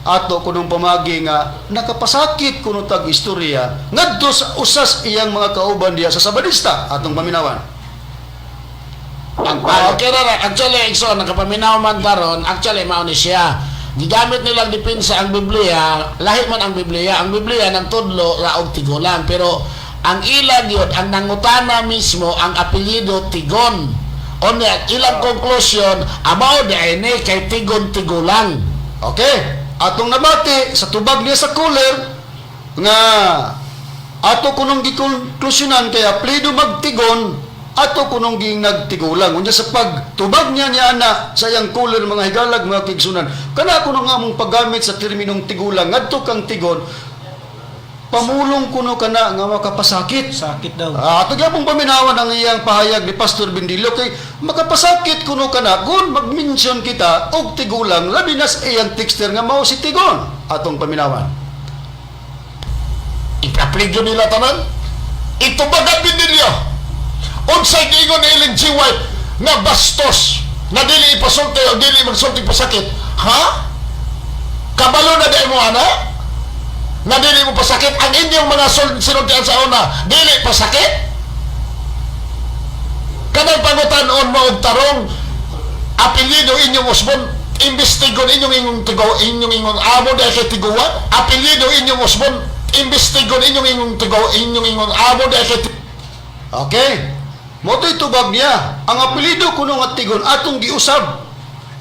ato kunong pamagi nga nakapasakit kuno tag istorya ngadto sa usas iyang mga kauban diya sa Sabadista atong paminawan. Okay na, actually, so, nakapaminaw man daron, actually, mao ni siya. Gigamit nilang depensa ang Biblia, lahi man ang Biblia ng tudlo, raog tigulang, pero ang ilang yun, ang nangutana mismo, ang apelyido Tigon. O ilang conclusion, about the ine kay Tigon-Tigulang. Okay, atong nabati, sa tubag niya sa cooler, nga, ato kunong gikonklusyonan, kaya apelyido magtigon, ato kunong ging nagtigulang unya sa pagtubag niya ana sa iyang cooler mga higalag mga kigsunan kana kuno nga mong paggamit sa terminong tigulang ngadto kang tigon pamulong kuno kana nga makapasakit Sakit daw. ato gyapon paminawan ang iyang pahayag ni Pastor Bendilio kay makapasakit kuno kana kun mag-mention kita og tigulang labi na sa iyang texter nga mao si Tigon atong paminawan iprapligyo nila tanan. Ito bagat binilyo. Unsay giingon ni Ellen G. White nga bastos, na dili ipasulti o dili magsulti pasakit. Ha? Kabalo na di mo ana? Na dili mo pasakit ang inyong mga sinultian sa una, dili pasakit? Kanang pangutanon mo og tarong apelyido inyong usbon, investigon inyong ingon amo dahil kay tiguan, apelyido inyong usbon, investigon inyong amo dahil kay Okay. Moto'y tubag niya. Ang apelido kuno nga tigon atong giusab.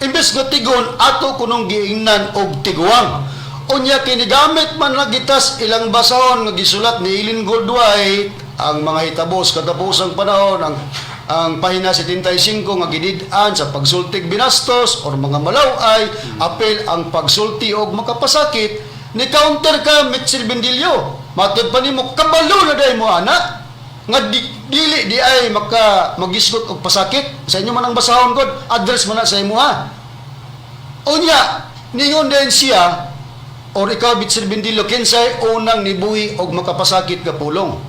Imbes nga tigon ato kunong giingnan og tiguang. Unya kinigamit man nagitas ilang basahon nga gisulat ni Eileen Goldwhite ang mga hitabos katapusang panahon ang pahina 75 nga gidid-an sa pagsultig binastos or mga malaway apel ang pagsulti og makapasakit ni counter ka Mitchell Bendilio. Matod pa nimo kabalo na day mo ana nga dili di ay magisgot og pasakit sa inyo man ang basahon god address man na sa imo ha. Unya ningon din siya or ikaw Mitchell Bendilio kinsay unang nibuhi og makapasakit nga pulong.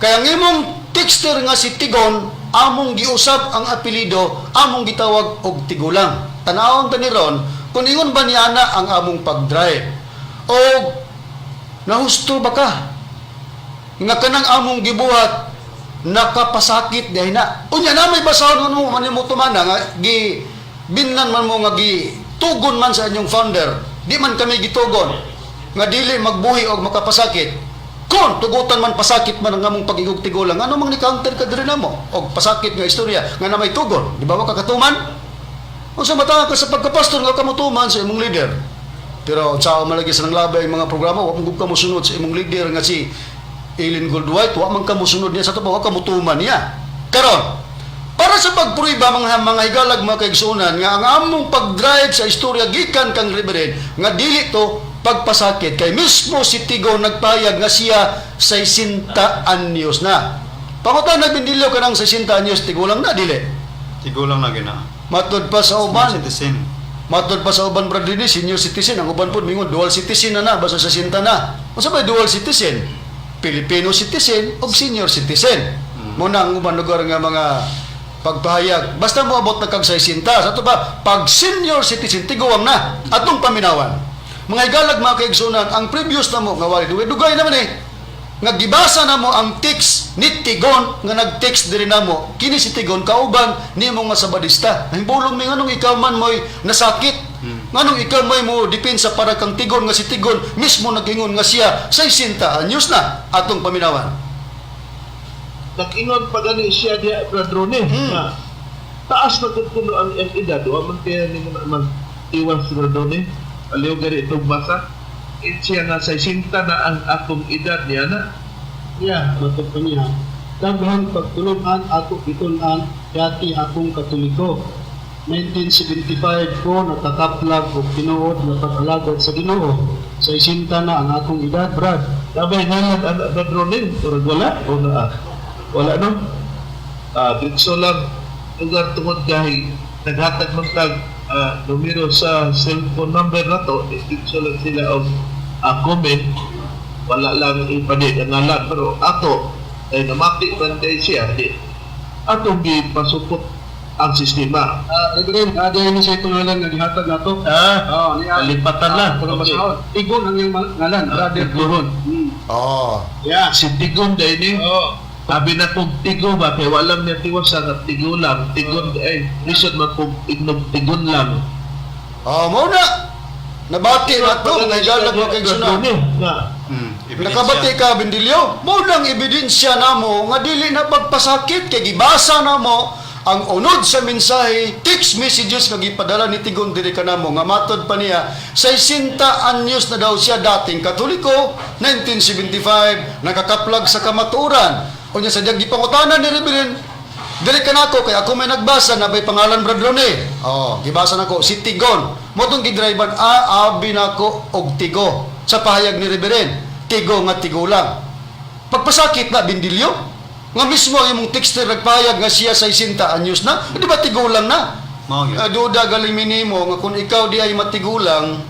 Kaya ang imong texter nga si Tigon among giusab ang apelido among gitawag og tigulang. Tanawon ta ni ron kung ingon ba niya na ang among pagdrive o nahusto ba ka nga kanang among gibuhat nakapasakit dahil na unya na may basahon mo man mo tumana nga gi binnan man mo nga gi tugon man sa inyong founder di man kami gitugon nga dili magbuhi og makapasakit kon tugutan man pasakit man ang among pag-igog tigulang ano mang ni-counter ka diri namo og pasakit nga istorya nga na may tugon di ba makakatuman unsa mata ka sa pagkapastor nga kamutuman sa imong leader pero sao malagi sa nang labay mga programa wa mong ka mosunod sa imong leader nga si Eileen Goldwhite wa man ka mosunod niya sa tubo wa ka mutuman niya karon para sa pagpruiba mga higalag mga kaigsunan nga ang among pag-drive sa istorya gikan kang reverend nga dili to pagpasakit kay mismo si Tigo nagpayag nga siya 60 anyos na. Pangutan nagbindilyo ka ng 60 anyos tigulang na dili. Tigulang na gina. Matod pa sa uban. Citizen. Matod pa sa uban brad dinhi senior citizen ang uban pud mingon dual citizen na basta 60 na. Unsa ba dual citizen? Filipino citizen o senior citizen. Muna ang uban lugar nga mga pagpahayag. Basta mo abot na kag 60. Sa to ba pag senior citizen tiguang na atong paminawan. Mga igalag mga kaigsunan, ang previous na mo nga wali dugay naman nga gibasa na mo ang text ni Tigon nga nag-text diri namo kini si Tigon kauban nimo nga sabadista himbulong mi nganong ikaw man moy nasakit nganong ikaw moy mo depensa para kang Tigon nga si Tigon mismo nagingon nga siya 60 anyos na atong paminawan nag-ingon pa gani siya diya Bradrone na taas na kuno ang edad wa man kaya nimo naman iwas si Bradrone aliw gari itong basa siya nga sa 60 na ang akong edad niya na yeah, matod pa niya daghang pagtulungan ato itunan yati akong katoliko 1975 ko nakakaplag o tinuod na pag-alagad sa Ginoo sa 60 na ang akong edad Brad sabay nga nag-adronin wala no dito lang lugar tungod kahit naghatag magtag numero sa cellphone number na to dito lang sila og comment wala lang ipalit ang ngalan pero ato ay namati man day siya atong gipasupot ang sistema Reverend, dahil ni siya pangalan nga gihatag nato lipatan lang Tigon ang iyang ngalan Brother Tigon yeah si Tigon day ni sabi na kong tigo ba kaya walang niya tiwasa na tigo lang tigon ay lisod man kong tigon lang mo na nabati na to mga igalag mga kaigsunan nakabati ka Bendilyo mo nang ebidensya namo nga dili na pagpasakit kay gibasa namo ang unod sa mensahe text messages nga gipadala ni Tigon diri kanamo nga matod pa niya 60 anyos na daw siya dating Katoliko 1975 nakakaplag sa kamaturan unya sa diyang gipangutanan ni Reverend dili kanako kay ako may nagbasa na may pangalan Bradrone gibasa nako si Tigon mo tong gidriban abi nako og Tigo sa pahayag ni Reverend Tigo nga tigulang pagpasakit na Bendilyo nga mismo ang imong texter nagpahayag nga siya 60 anyos na di ba tigulang na duda galing minimo nga kung ikaw di ay matigulang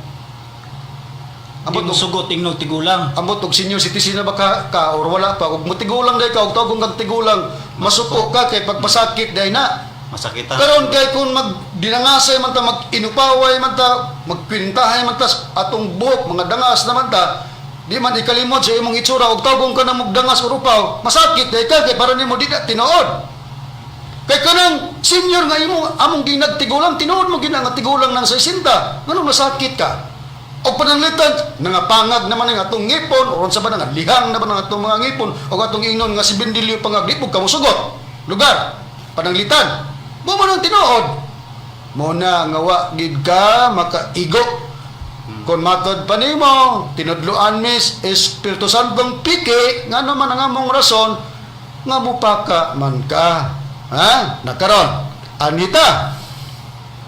Ambot og sugot ingno tigulang. ambot og senior citizen na ba ka or wala pa ug motigulang day ka ug tawag kag tigulang masuko ka kay pagpasakit day na. Masakitan. Karon kay kung magdinangasay man ta mag-inupaway man ta magpintahay man ta atong buhok mga dangas naman ta di man ikalimot sa imong itsura ug tawgon ka na magdangas o rupaw masakit day ka kay para nimo di na tinuod. Kay kanang senior nga among ginagtigulang tinuod mo gina nga tigulang ng 60 ngano masakit ka. O pananglitan, nangapangag naman ang atong ngipon, o sa ba nga lihang naman ang atong mga ngipon, o atong ingnon nga si Bendilyo pangaglipog, kamusugot, lugar, pananglitan. Mo man ang tinuod. Mo na nga wa gid ka makaigo. Kung matod pa nimo, tinudluan mis Espiritu Santong piki, nga naman ang among rason, nga mupaka man ka. Ha? Nakaron. Anita,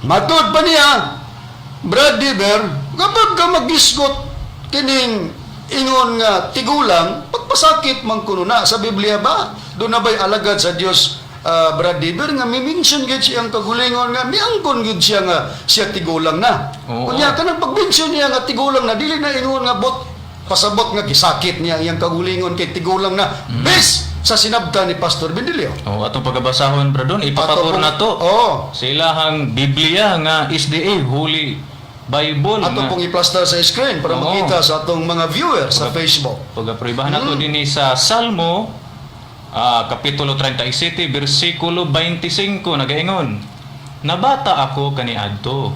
matod pa niya, Brad Diver, kapag ka magisgot kining ingon nga tigulang, pagpasakit man kuno na sa Biblia ba? Doon na ba'y alagad sa Diyos, Brad Diver, nga miminsan gid siyang kagulingon nga miangkon gid siya nga siya tigulang na. Kunya ka nang pagmention niya nga tigulang na, dili na ingon nga pasabot nga gisakit niya iyang kagulingon kay tigulang na. Bes sa sinabta ni Pastor Bendilyo. Atong pagabasahon bradon ipapabor na to. Sa ilahang Biblia nga SDA Holy Bible. Ato pong i-plaster sa screen para makita sa atong mga viewers sa Facebook. Pag-aprobahan nato din sa Salmo Kapitulo 37 versikulo 25 nagaingon, nabata ako kaniadto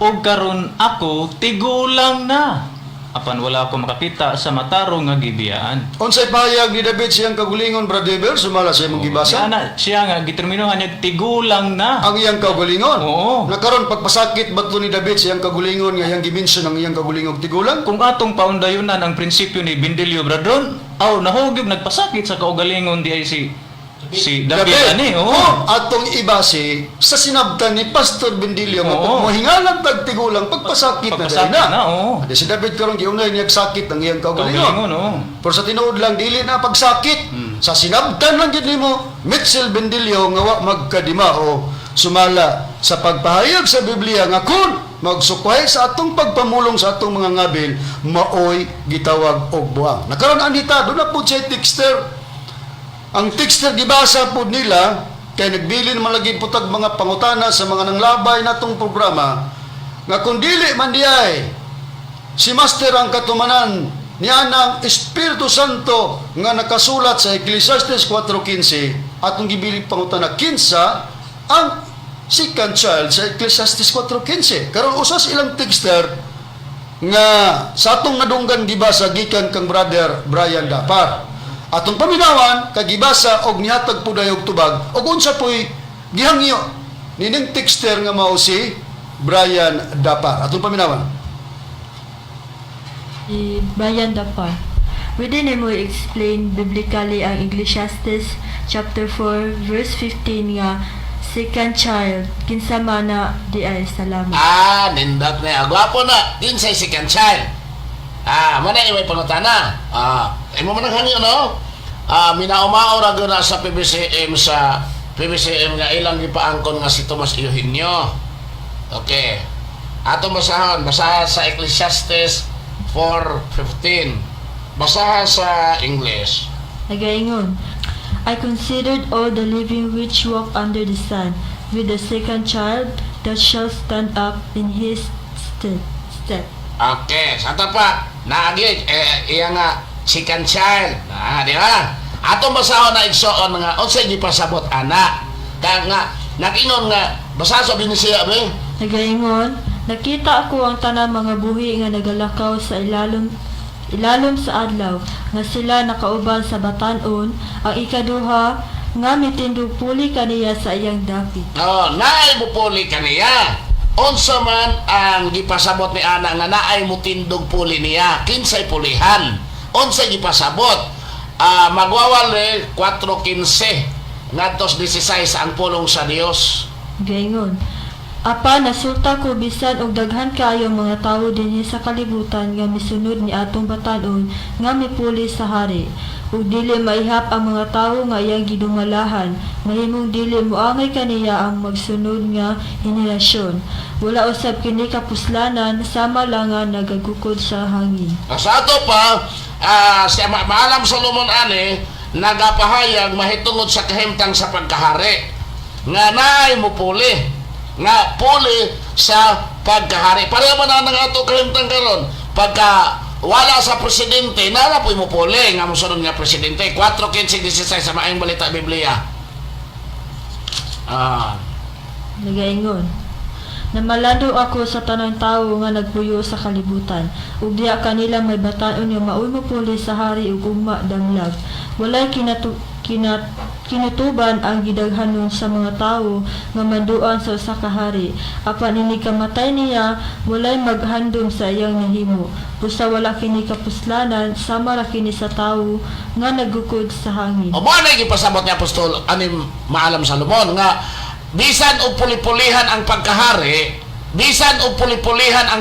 ug karon ako tigulang na apan wala ako makakita sa matarong nga gibiyaan. Unsay pahayag ni David siyang kagulingon, Brother Dever, sumala sa imong gibasa? Siya nga giterminohan niya tigulang na ang iyang kagulingon. Oo. Nakaron pagpasakit ba't ni David siyang kagulingon nga iyang gimension ang iyang kagulingog tigulang? Kung atong paundayunan ang prinsipyo ni Bendilyo Bradron, nahugib nagpasakit sa kaugalingon di ay si David ani. Atong ibase sa sinabtan ni Pastor Bendilyo nga mohingalan tag tigulang pagpasakit na dai na. Adi si David karon giunay niya sakit ang iyang kaugalingon. Pero sa tinuod lang dili na pagsakit. Sa sinabtan lang gid nimo Mitchell Bendilyo nga wa magkadima o sumala sa pagpahayag sa Biblia nga kun magsukway sa atong pagpamulong sa atong mga ngabil maoy gitawag og buang. Nakaron anita do na pud say texter. Ang texter gibasa po nila, kay nagbili naman lagi po tag mga pangutana sa mga nanglabay natong programa, nga kung dili man diay, si Master ang katumanan niya ng Espiritu Santo nga nakasulat sa Ecclesiastes 4.15, atong gibili pangutana, kinsa ang second child sa Ecclesiastes 4.15. Karon usas ilang texter nga sa atong nadunggan gibasa gikan kang Brother Brian Dapar. Atong paminawan kagibasa og nihatag puday og tubag og unsa poy gihangyo nining texter nga mao si Brian Dapar. Atong paminawan. Brian Dapar. Pwede nimo explain biblically ang Ecclesiastes chapter 4 verse 15 nga second child kinsa man na di ay salamat. Nindot na agwapo na kinsay second child. Mana imay pangutana. Imo man ang hangyo no? Minaumao ra gyud na sa PBCM nga ilang gipaangkon nga si Tomas Eugenio. Okay. Ato basahan sa Ecclesiastes 4:15. Basahan sa English. Nagaingon, I considered all the living which walk under the sun, with the second child that shall stand up in his step. Okay, sa ito pa, naagit, iya nga, second child. Di ba? Ato basahon na igsoon nga, unsay gipasabot anak. Kaya nga, nagingon nga, basa sa binisiya, be? Nagaingon, nakita ako ang tanang mga buhi nga nagalakaw sa ilalom sa adlaw, nga sila nakauban sa batanon, ang ikaduha, nga mitindog puli kaniya sa iyang dapit. Naay mo puli kaniya. Unsa man ang gipasabot ni ana nga naay mo tindog puli niya, kinsay pulihan. Unsay gipasabot? Magwawal 4:15 ngadtos 16 ang pulong sa Dios. Gaingon, apa nasulta ko bisan og daghan kaayo mga tawo dinhi sa kalibutan nga misunod ni atong batanon nga mipuli sa hari. Ug dili maihap ang mga tawo nga iyang gidumalahan, mahimong dili moangay kaniya ang magsunod nga henerasyon. Wala usab kini kapuslanan sama lang nga nagagukod sa hangin. Sa ato pa, si Maalam Solomon ani nagapahayag mahitungod sa kahimtang sa pagkahari. Nga naay mupuli. Nga puli sa pagkahari. Pareho man ang ato kahimtang karon. Pagka wala sa presidente, nala po mupuli nga musunod nga presidente. 4:15-16 sa maayong balita Biblia. Nagaingon. Namalado ako sa tanang tao nga nagpuyo sa kalibutan. Ug diha kanila may bataon nga maoy mopuli sa hari ug ugma damlag. Walay kinutuban ang gidaghanon sa mga tao nga manduan sa usa ka hari. Apan ini kamatay niya, walay maghandom sa iyang nahimo. Busa wala kini kapuslanan sama ra kini sa tao nga nagukod sa hangin. O mo na gipasabot ni Apostol ani Maalam Salomon nga bisan og puli-pulihan ang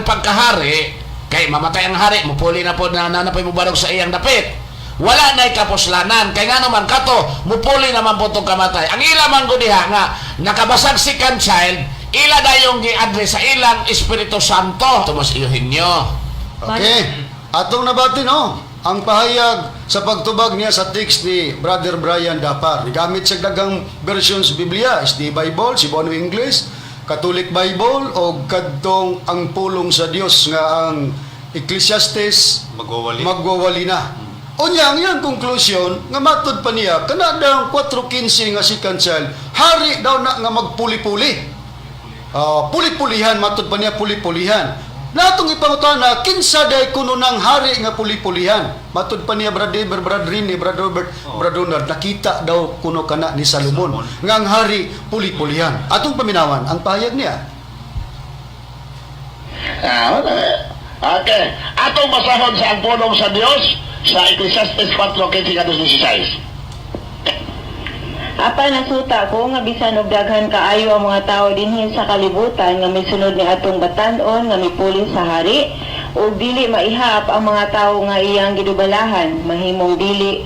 pagkahari, kay mamatay ang hari, mupuli na po na nanapoy mo barog sa iyang dapit. Wala na'y kapuslanan, kay nga naman kato, mupuli naman po itong kamatay. Ang ila man ko diha nga, nakabasag second child, ila dayong gi-address sa ilang Espiritu Santo. Tomas Eugenio. Okay. Atong nabati no, ang pahayag sa pagtubag niya sa text ni Brother Brian Dapar. Gamit sa dagang versions Biblia, SD Bible, Cebuano English, Catholic Bible, o kadtong ang pulong sa Dios nga ang Ecclesiastes magwawali na. Unya ang iyang conclusion nga matud pa niya kana daw 4:15 nga second child, hari daw na nga magpuli-puli. Puli-pulihan matud pa niya puli-pulihan. Natong ipangutana kinsa day kuno nang hari nga puli-pulihan. Matud pa niya Brother Robert, Brother Donald, nakita daw kuno kana ni Salomon nga ang hari puli-pulihan. Atong paminawan ang pahayag niya. Okay. Atong basahon sa ang pulong sa Dios sa Ecclesiastes 4:15-16. Apa nasuta ko nga bisan og daghan kaayo ang mga tao dinhi sa kalibutan nga misunod ni atong batan-on nga mipuli sa hari ug dili maihap ang mga tao nga iyang gidubalahan, mahimong dili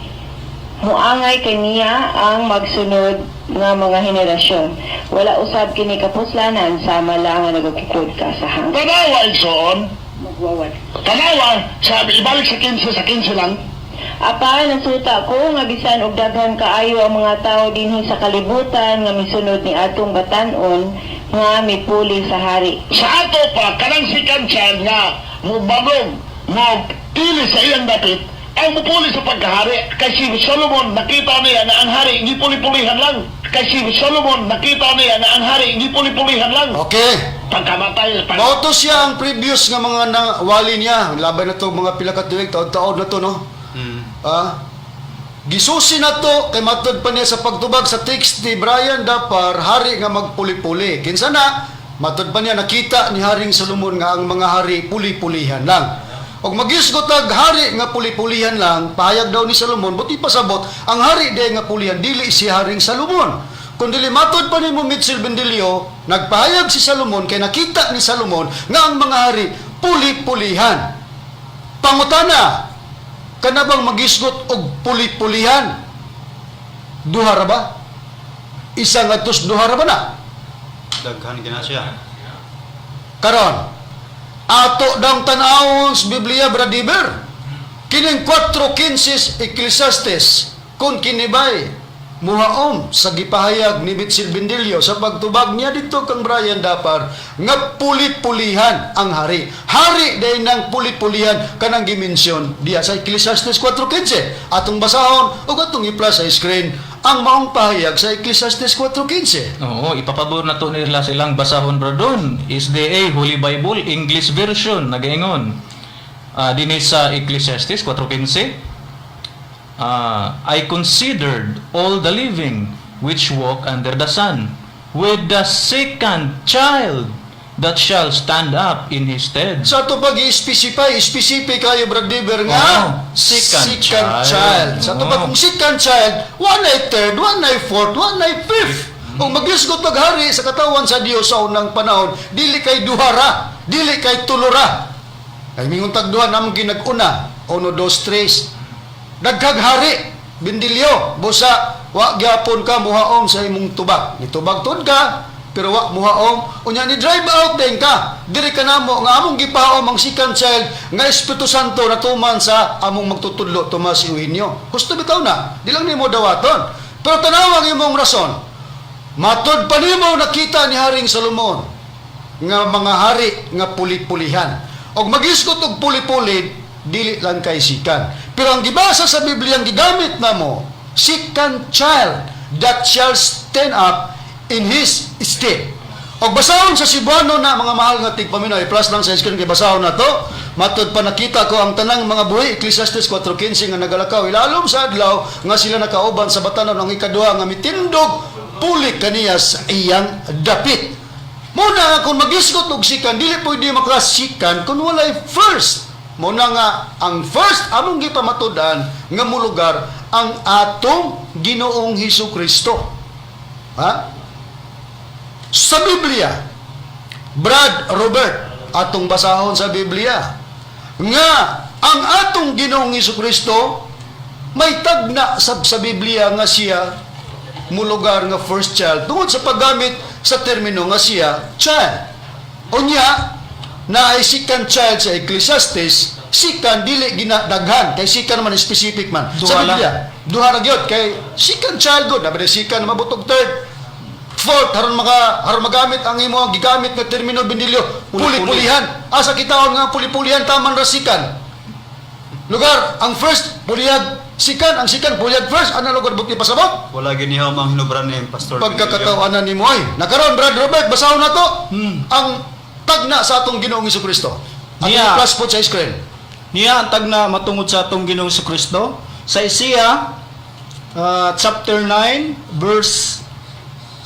muangay kaniya ang magsunod nga mga henerasyon. Wala usab kini kapuslanan sama lang nga nagakikod ka sa hangin. Tanawa igsoon. Magwawad. Tanawa, sabi ibalik sa 15 lang. Apa nasuta ko nga bisan og daghan kaayo ang mga tao dinhi sa kalibutan nga misunod ni atong batan-on nga mipuli sa hari. Sa ato pa kanang second child nga mubagog mo pili sa iyang dapit ang mupuli sa pagkahari. Kay si Solomon nakita niya na ang hari hindi puli-pulihan lang. Okay. Pagkamatay. Mauto siya ang previous nga mga wali niya. Laban na to mga pila ka tuig, taon-taon na to, no? Gisusi na to, kay matod pa niya sa pagtubag sa text ni Brian Dapar, hari nga magpuli-puli. Kinsa na, matod pa niya nakita ni Haring Solomon nga ang mga hari puli-pulihan lang. Og magisgot ag hari nga puli-pulihan lang, pahayag daw ni Solomon, buti pasabot, ang hari day nga pulihan, dili si Haring Solomon. Kung dili matod pa ni mo Mitchell Bendelio, nagpahayag si Solomon, kay nakita ni Solomon nga ang mga hari puli-pulihan. Pangutana, kana bang magisgot og puli-pulihan? Duha ra ba? Isa nga tus duha ra ba na? Daghan gina siya. Karon, ato daw tan-awon sa Biblia, bradiber. Kining 4:15 Ecclesiastes, kung kinibay muhaom sa gipahayag ni Mitchell Bendelio sa pagtubag niya dito kang Brian Dapar nga puli-pulihan ang hari. Hari day nang puli-pulihan kanang gimensyon diya sa Ecclesiastes 4:15. Atong basahon ug atong i-plus sa screen ang maong pahayag sa Ecclesiastes 4:15. Oo, ipapabor na to nila silang basahon brodon. SDA Holy Bible English version nagaingon. Dinhi sa Ecclesiastes 4:15. I considered all the living which walk under the sun, with the second child that shall stand up in his stead. Sa ito pag-i-specify kayo, bradiber nga, second child. Sa ito pag kung second child, one ay third, one ay fourth, one ay fifth. Kung maglisgot maghari sa katawan sa Dios sa unang panahon, dili kay duhara, dili kay tulura. Ay mingon tagduha namang ginag-una, 1, 2, 3. Nagkaghari, Bendelio, busa, wa gyapon ka muhaom sa imong tubag. Nitubag tod ka, pero wa muhaom. Unya ni drive out din ka. Diri ka namo nga among gipaom ang second child nga Espiritu Santo natuman sa among magtutudlo Tomas Eugenio. Gusto bitaw na, di lang nimo dawaton. Pero tanawang imong rason. Matod pa nimo nakita ni Haring Solomon nga mga hari nga puli-pulihan. Og magisgot og puli-puli dili lang kay sikan. Pero ang gibasa sa Biblia ang gigamit namo, second child that shall stand up in his stead. Og basahon sa Cebuano na mga mahal nga tigpaminaw, plus lang sa screen kay basahon na to. Matod pa nakita ko ang tanang mga buhi, Ecclesiastes 4:15 nga nagalakaw ilalom sa adlaw nga sila nakauban sa batanon ang ikaduha nga mitindog pulik kaniya sa iyang dapit. Muna kung magisgot og sikan, dili pwede maklasikan kung walay first. Muna nga ang first among gipamatudan nga mulugar ang atong Ginoong Hesukristo. Ha? Sa Biblia, Brad Robert, atong basahon sa Biblia, nga ang atong Ginoong Hesukristo may tagna sa Biblia nga siya mulugar nga first child tungod sa paggamit sa termino nga siya child. Unya na ay second child sa Ecclesiastes, second dili ginadaghan kay second man specific man sa Biblia. Duha ra gyud kay second child god, dapat second mabutog third, fourth haron magamit ang imo gigamit nga termino binilyo puli-pulihan. Asa kitawon nga puli-pulihan taman ra second. Lugar ang first pulihag sikan, ang sikan pulihag first, ano lugar buti pasabot? Wala giniham ang hinubran ni Pastor. Pagkakatawanan ni mo ay nakaroon Brad Robert, basahon na to ang tagna sa atong Ginoong Hesukristo. Niya plus po sa screen. Niya ang tagna matungod sa atong Ginoong Hesukristo sa Isaiah chapter 9 verse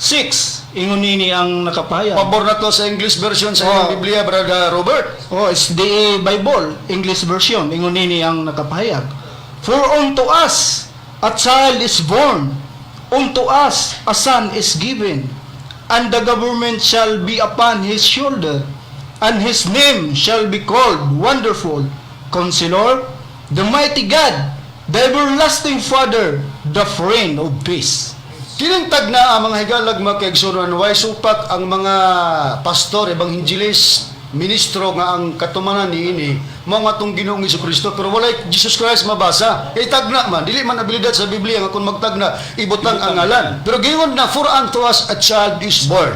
6 ingon nini ang nakapahayag. Pabor na to sa English version sa iyong Biblia, Brother Robert. It's the Bible English version ingon nini ang nakapahayag. For unto us a child is born, unto us a son is given, and the government shall be upon his shoulder, and his name shall be called Wonderful, Counselor, the Mighty God, the Everlasting Father, the Friend of Peace. Kining tagna ang mga higalag mga kaigsunan, way supak ang mga pastor, evangelist, ministro nga ang katumanan niini mga atong Ginoong Hesukristo, pero walay Jesus Christ mabasa. Tagna man, dili man abilidad sa Biblia nga kung magtagna ibutang ang ngalan. Pero gingon na for unto us a child is born.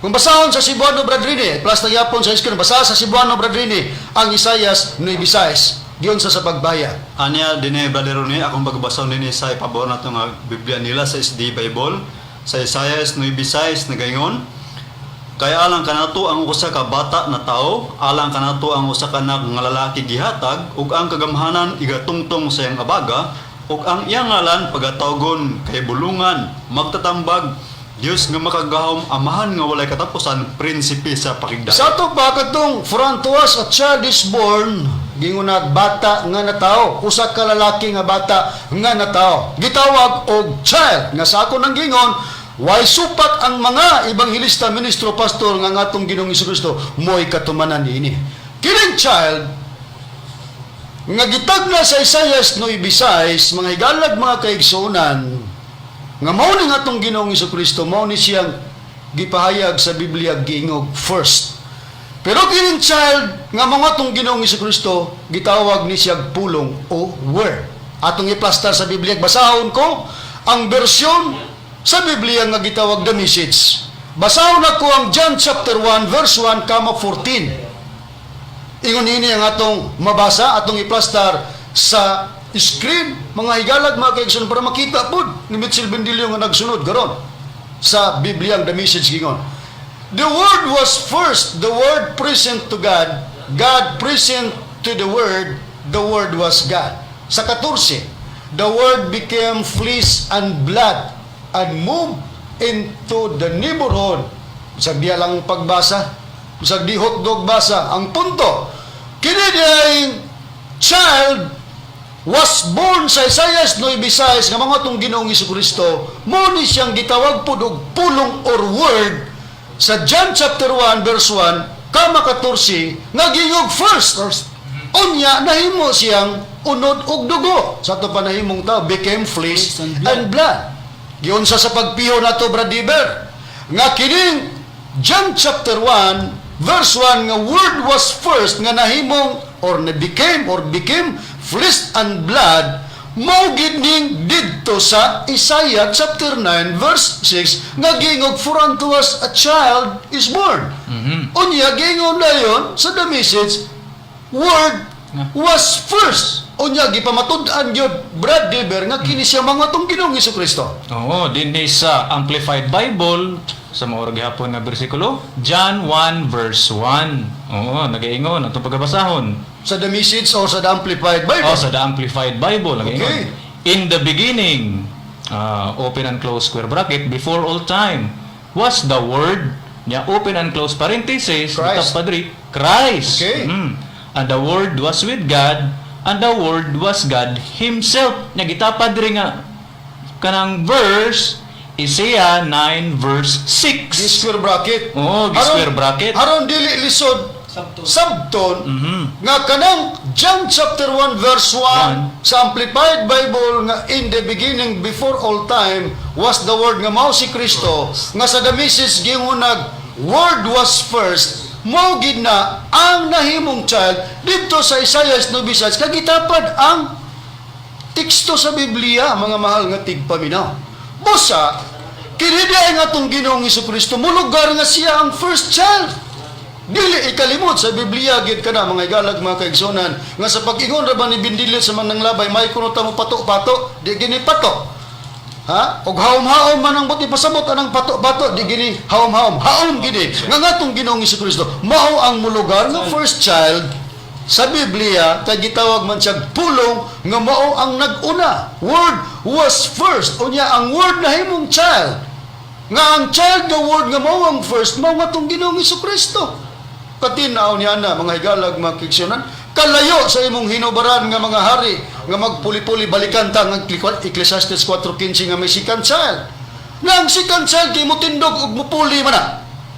Kung basahon sa Cebuano Bradrini, plus nagyapon sa screen, basa sa Cebuano Bradrini ang Isaias 9:6. Giyon sa pagbaya. Anya dinhi Brother Ronnie, akong pagbasa nini sa pabor nato nga Biblia nila sa SD Bible sa Isaias 9:6 nagaingon, kaya alang kanato ang usa ka bata na tao, alang kanato ang usa ka anak nga lalaki gihatag, ug ang kagamhanan igatungtong sa iyang abaga, ug ang iyang ngalan pagatawgon kay bulungan, magtatambag, Dios nga makagahom, amahan nga walay katapusan, prinsipe sa pakigdaan. Sa ato pa katong for unto us a child is born, gingunat bata nga natao, usa ka lalaki nga bata nga natao. Gitawag og child nga sa ako nang gingon. Why supak ang mga ebanghelista, ministro, pastor nga atong Ginoong Hesukristo mo'y katumanan niini. Kining child nga gitagna sa Isaias 9:6 mga higalag mga kaigsunan nga mao ni atong Ginoong Hesukristo, mao ni siyang gipahayag sa Biblia giingog first. Pero kining child nga mga atong Ginoong Hesukristo gitawag ni siyang pulong o word. Atong iplastar sa Biblia, basahon ko ang bersyon sa Biblia nga gitawag the message. Basahon ako ang John chapter 1 verse 1 kama 14. Ingon ini ang atong mabasa, atong iplastar sa screen, mga higalag mga kaigsunan para makita pod ni Mitchell Bendilio nga nagsunod karon sa Biblia ang the message gingon. The word was first, the word present to God, God present to the word was God. Sa 14, the word became flesh and blood and move into the neighborhood. Bisag diya lang pagbasa, bisag di hotdog basa. Ang punto, kini diyang child was born sa Isaiah 9:6 nga mga itong Ginoong Hesukristo, mo ni siyang gitawag po og pulong or word sa John chapter 1 verse 1 kama 14 nga gingog first. Unya nahimo siyang unod og dugo. Sa ato panahimong tao became flesh and blood. Giunsa sa pagpiho nato Brad Diber nga kining John chapter 1 verse 1 nga word was first nga nahimong or became flesh and blood, mao gid ning didto sa Isaiah chapter 9 verse 6 nga gingog for unto us a child is born. Unya gingon dayon sa the message word was first. Unya gipamatud-an gyud Brad Deber nga kini siya mga tong Ginoong Hesukristo. Oo, dinhi sa Amplified Bible sa mga gihapon na bersikulo, John 1 verse 1. Oo, nagaingon atong pagbabasahon. Sa the message o sa the Amplified Bible? Oh, sa the Amplified Bible nagaingon. Okay. In the beginning, open and close square bracket, before all time was the word, niya open and close parenthesis, Christ. Padre, Christ. Okay. And the word was with God, and the word was God himself. Nya gitapad rin nga kanang verse Isaiah 9 verse 6. Di square bracket. Oh, di square bracket. Aron dili lisod subton nga kanang John chapter 1 verse 1 sa Amplified Bible nga in the beginning before all time was the word nga mao si Kristo, nga sa the message gingunag word was first, mao gid na ang nahimong child dito sa Isaiah 9:6 kagitapad ang teksto sa Biblia, mga mahal nga tigpaminaw. Busa, kiniday nga itong Ginoong Hesukristo, mulugar nga siya ang first child. Dili ikalimot sa Biblia, gid ka na, mga igalag, mga kaigsunan, nga sa pag-ingon ra ba ni Bindilit sa manang labay, may kunuta mo pato-pato, di gini pato. Ha? Og haom-haom man ang buti pasabot anang pato-pato, di gini haom-haom. Haom gini. Nga nga itong Ginoong Hesukristo, mao ang mulugar nga first child sa Biblia, kay gitawag man siya pulong nga mao ang nag-una. Word was first. Unya ang word na himong child. Nga ang child nga word nga mao ang first, mao nga tong Ginoong Hesukristo. Katinaw niya na mga higalag, mga kiksyonan, kalayo sa imong hinubaran nga mga hari nga magpuli-puli balikan ta nga Ecclesiastes 4:15 nga may second child. Nga ang second child kay mo tindog ug mupuli man na.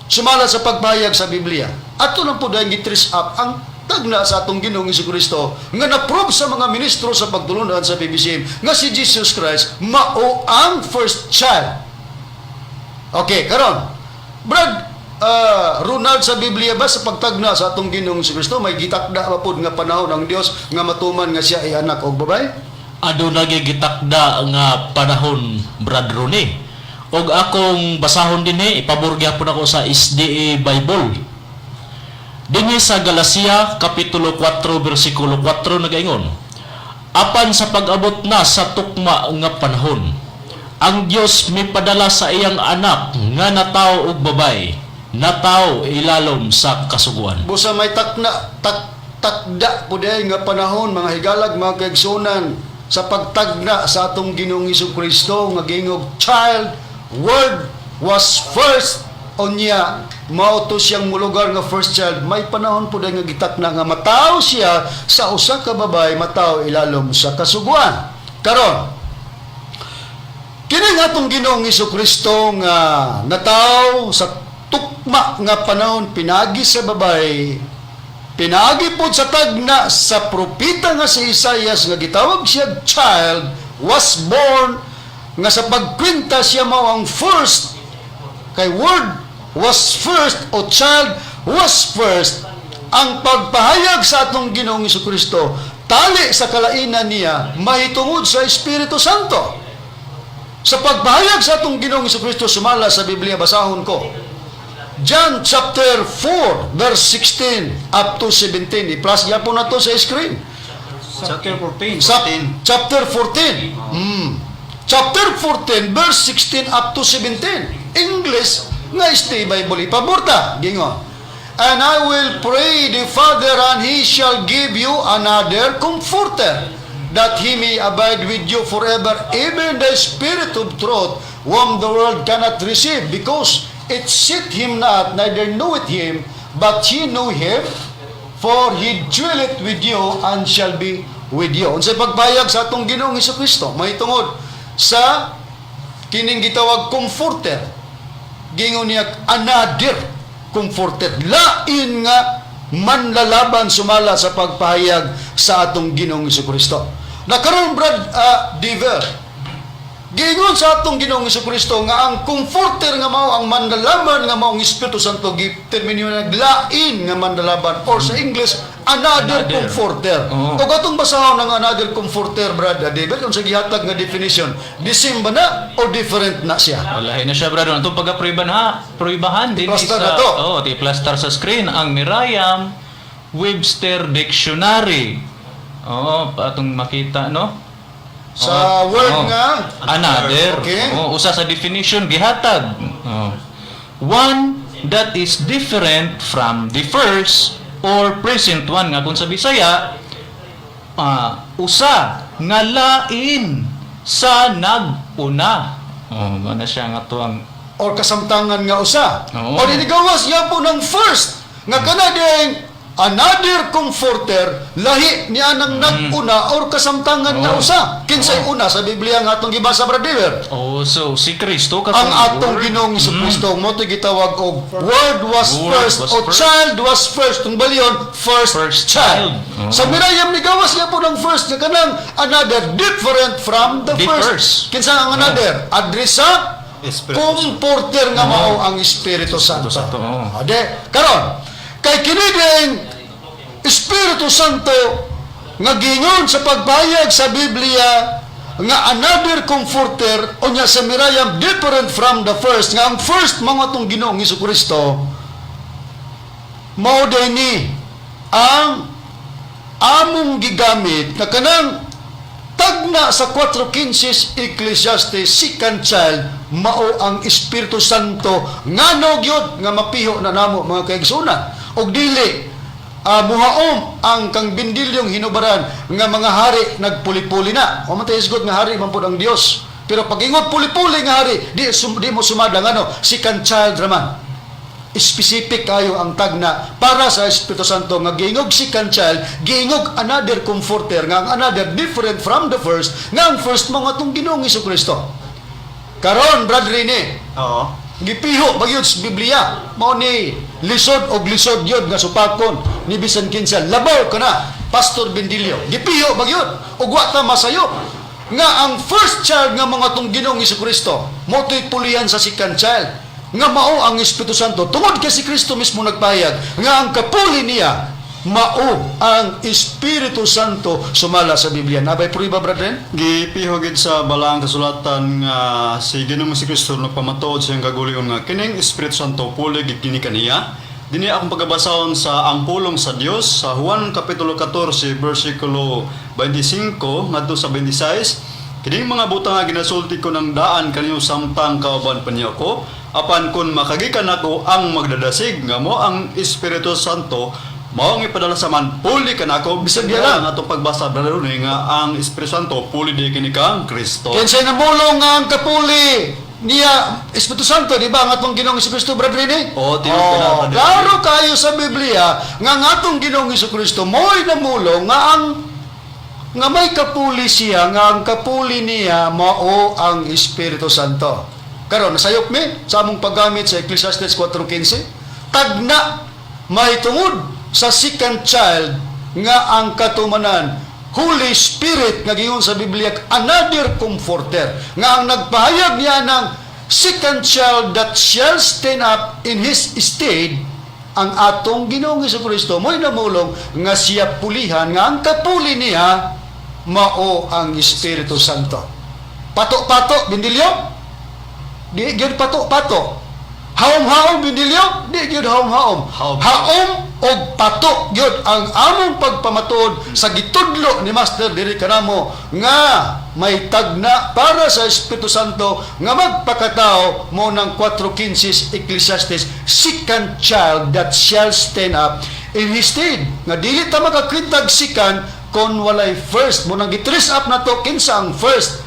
Sumala sa pagbayag sa Biblia. Ato lang po dahil gitris up ang tagna sa atong Ginoong Hesukristo nga na-prove sa mga ministro sa pagtulunan sa PBCM nga si Jesus Christ mao ang first child. Okay, karon Brad Ronald, sa Biblia ba sa pagtagna sa atong Ginoong Hesukristo may gitakda pa pud nga panahon ng Dios nga matuman nga siya ay anak og babay? Aduna gitakda nga panahon, Brad Ronnie. Og akong basahon dinhi, ipabor gyapon ako sa SDA Bible. Dinhi sa Galacia kapitulo 4 bersikulo 4 nagaingon, apan sa pag-abot na sa tukma nga panahon, ang Dios mipadala sa iyang anak nga natawo og babay, natawo ilalom sa kasuguan. Busa may takda po dahil nga panahon, mga higalag, mga kaigsunan, sa pagtagna sa atong Ginoong Hesukristo nga gingog child, word was first. Onya, mauto siyang mulugar nga first child. May panahon po dahil nga gitakna nga mataw siya sa usa ka babay, mataw ilalom sa kasuguan. Karon, kini nga atong Ginoong Hesukristo nga nataw sa tukma nga panahon, pinagi sa babay, pinagi po sa tagna sa propita nga si Isaias nga gitawag siya child, was born, nga sa pagkwinta siya mao ang first, kay word was first o child was first. Ang pagpahayag sa atong Ginoong Hesukristo tali sa kalainan niya mahitungod sa Espiritu Santo. Sa pagpahayag sa atong Ginoong Hesukristo, sumala sa Biblia, basahon ko John chapter 4 verse 16 up to 17. I-plus yapon na to sa screen. Chapter 14. Chapter 14. Chapter 14 verse 16 up to 17. English nga stay Bible. Ipaborta, gingon. And I will pray the Father, and He shall give you another Comforter, that He may abide with you forever, even the Spirit of truth, whom the world cannot receive, because it seeth Him not, neither knoweth Him, but ye know Him, for He dwelleth with you, and shall be with you. Unsay pagbayag sa atong Ginoong Hesukristo, mahitungod sa kining gitawag Comforter. Gingon niya another Comforter, lain nga manlalaban sumala sa pagpahayag sa atong Ginoong Hesukristo. Nakaroon Brad Diver, Giingon sa atong Ginoong Jesucristo nga ang comforter nga mao ang mandalaban nga mao ang Espiritu Santo termino naglain nga mandalaban or sa English another comforter. Oo. Ug atong basahon ng another comforter, brother David, kung sa gihatag nga definition, the same ba na o different na siya? Walahi na siya, brother. Itong pagka-proibahan din I-plaster sa... na to. i-plaster sa screen ang Merriam-Webster Dictionary. Atong makita, no? Sa word nga another. Okay. Usa sa definition gihatag. One that is different from the first or present one nga kung sa Bisaya usa nga lain sa naguna. Ano siya nga tuang or kasamtangan nga usa. Oo. O dinigawas niya po ng first nga kanadeng another comforter lahi niya ng naguna or kasamtangan nga usa. Kinsay una sa Biblia nga atong gibasa, brother? so si Kristo Ang atong Ginoong Jesucristo mo to gitawag og word was first o child was first. Tung balyon first child. Sa Mirayam ni gawas niya po ng first nga kanang another different from the first. Kinsa ang another? Adresa comforter nga mao ang Espiritu Santo. Ade karon kay kini ding Espiritu Santo nga gingon sa pagbayag sa Biblia nga another comforter o nya sa Mirayam different from the first nga ang first mga tong Ginoong Jesucristo mao ni ang among gigamit na kanang tagna sa 4:15 Ecclesiastes second child mao ang Espiritu Santo ngano gyud nga mapiho na namo mga kaigsunan og dili muhaom ang kang bindilyong hinubaran nga mga hari nagpuli-puli na o matayisgot nga hari man pud ang Dios pero pag ingot puli-puli nga hari di mo sumadang second child raman specific kayo ang tagna para sa Espiritu Santo nga giingog second child giingog another comforter nga ang another different from the first nga ang first mga tong Ginoong Jesucristo karon brother Rene gipiho bagyod sa Biblia mao ni lisod og lisod yun nga supakon ni bisan kinsa labaw kana Pastor Bendilio gipiho bagyod ug wa ta masayo nga ang first child nga mga tong Ginoong Jesucristo mo to'y pulihan sa second child nga mao ang Espiritu Santo tungod kay si Kristo mismo nagpahayag nga ang kapuli niya mao ang Espiritu Santo sumala sa Biblia. Nabay pruiba, brethren? Gipihogid sa balang kasulatan nga si Ginoong si Kristo nagpamatuod sa iyang kagulion nga kining Espiritu Santo puli gid kaniya. Dini akong pagabasahon sa ang pulong sa Dios sa Juan kapitulo 14 bersikulo 25 ngadto sa 26. Kining mga butang nga ginasulti ko ng daan kaniyo samtang kauban pa niyo ko apan kun makagikan ako ang magdadasig nga mo ang Espiritu Santo mao ang ipadala sa man puli kanako bisag diha nga atong pagbasa brother ni nga ang Espiritu Santo puli di kini kang Kristo. Kinsay namulong nga ang kapuli niya Espiritu Santo di ba ang atong Ginoong Jesucristo brother ni? Klaro kayo sa Biblia nga ang atong Ginoong Jesucristo mo'y namulong nga ang nga may kapuli siya nga ang kapuli niya mao ang Espiritu Santo. Karon nasayop mi sa among paggamit sa Ecclesiastes 4:15 tagna may tungod sa second child nga ang katumanan Holy Spirit nga giingon sa Biblia another comforter nga ang nagpahayag niya ng second child that shall stand up in his stead ang atong Ginoong Jesucristo mo'y namulong nga siya pulihan nga ang kapuli niya mao ang Espiritu Santo. Pato-pato bindilyo di gyud pato-pato. Haom-haom bindilyo di gyud haom-haom. Haom og pato gyud ang among pagpamatuod sa gitudlo ni Master diri kanamo nga may tagna para sa Espiritu Santo nga magpakatao mo ng 4:15 Ecclesiastes second child that shall stand up in his stead nga dili ta makakwintag second kon walay first mo nang gitrace up na to kinsa ang first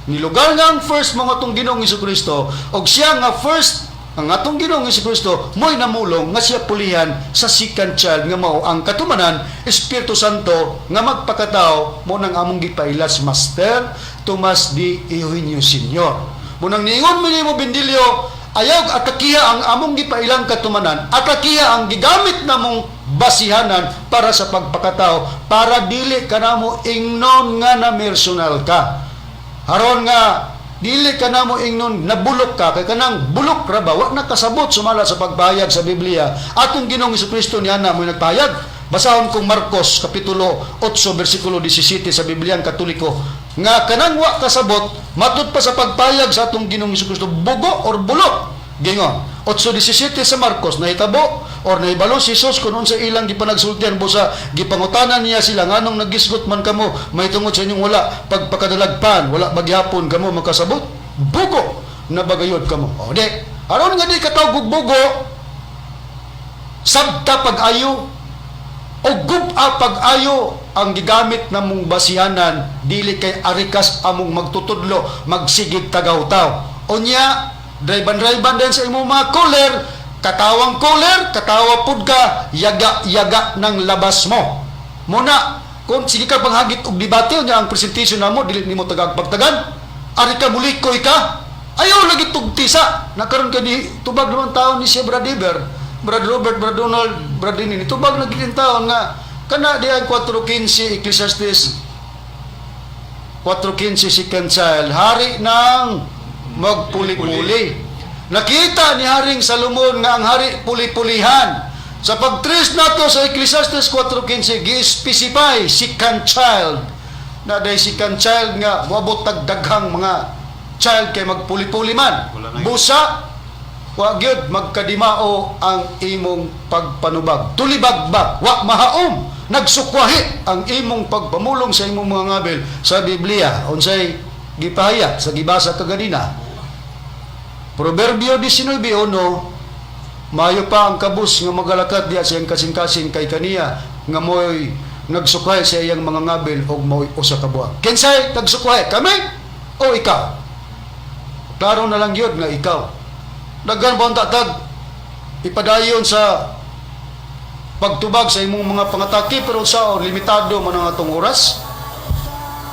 nilugar nga ang first mga tong Ginoong Jesucristo og siya nga first ang atong Ginoong Jesucristo mo'y namulong nga siya pulihan sa second child nga mao ang katumanan Espiritu Santo nga magpakatao mo nang among gipailas Master Tomas D. Eugenio Sr. Mo nang niingon mo nimo bindilyo ayaw atakiya ang among gipailang katumanan atakiya ang gigamit namong basihanan para sa pagpakatao para dili kanamo ingnon nga na personal ka haron nga dili ka na mo ingnon nabulok ka kay kanang bulok ra ba wa nakasabot sumala sa pagpahayag sa Biblia. Atong Ginoong Jesucristo niya na mo nagpahayag. Basahon kong Marcos kapitulo 8 bersikulo 17 sa Bibliang Katoliko nga kanang wa kasabot matud pa sa pagpahayag sa atong Ginoong Jesucristo bugo or bulok. Gingon 8:17 sa Marcos nahitabo or nahibalo si Jesus kung unsa ilang gipanagsultian busa gipangutanan niya sila nganong nagisgot man kamo mahitungod sa inyong wala pagpakadalagpan wala bagyapon kamo makasabot bugo na bagayod kamo o di aron nga di katawag bugo sabta pag-ayo o guba pag-ayo ang gigamit na mong basihanan dili kay arikas among magtutudlo magsigig tagaw-taw unya drive-an din sa imong mga cooler, katawang cooler, katawa pud ka, yaga ng labas mo. Muna, kung sige ka panghagit og debate niya ang presentation namo dili nimo tagagpagtagan, ari ka mulikoy ka. Ayaw lagi tugtisa. Nakaron ka ni tubag naman taon ni si Brad Iber, Brad Robert, Brad Donald, Brad Dini. Tubag na gid taon nga kana diyan 4:15 Ecclesiastes 4:15 second child, hari ng magpuli-puli. Nakita ni Haring Salomon nga ang hari puli-pulihan. Sa pag-trace nato sa Ecclesiastes 4:15, gi-specify second child. Na day second child nga wabot tagdaghang mga child kay magpuli-puli man. Busa wa gyud magkadimao ang imong pagpanubag. Tulibagbag, wa mahaom. Nagsukwahi ang imong pagpamulong sa imong mga ngabel sa Biblia. Unsay gipahayag sa gibasa kaganina. Proverbio 19:1 mayo pa ang kabus nga magalakat diya sa iyang kasing-kasing kay kaniya nga mo'y nagsukay sa iyang mga ngabel o mo'y usa ka buwan. Kinsay nagsukay? Kami o ikaw? Klaro na lang yun nga ikaw. Daghan ba ang tatag ipadayon sa pagtubag sa imong mga pangataki pero sa limitado man ang atong oras?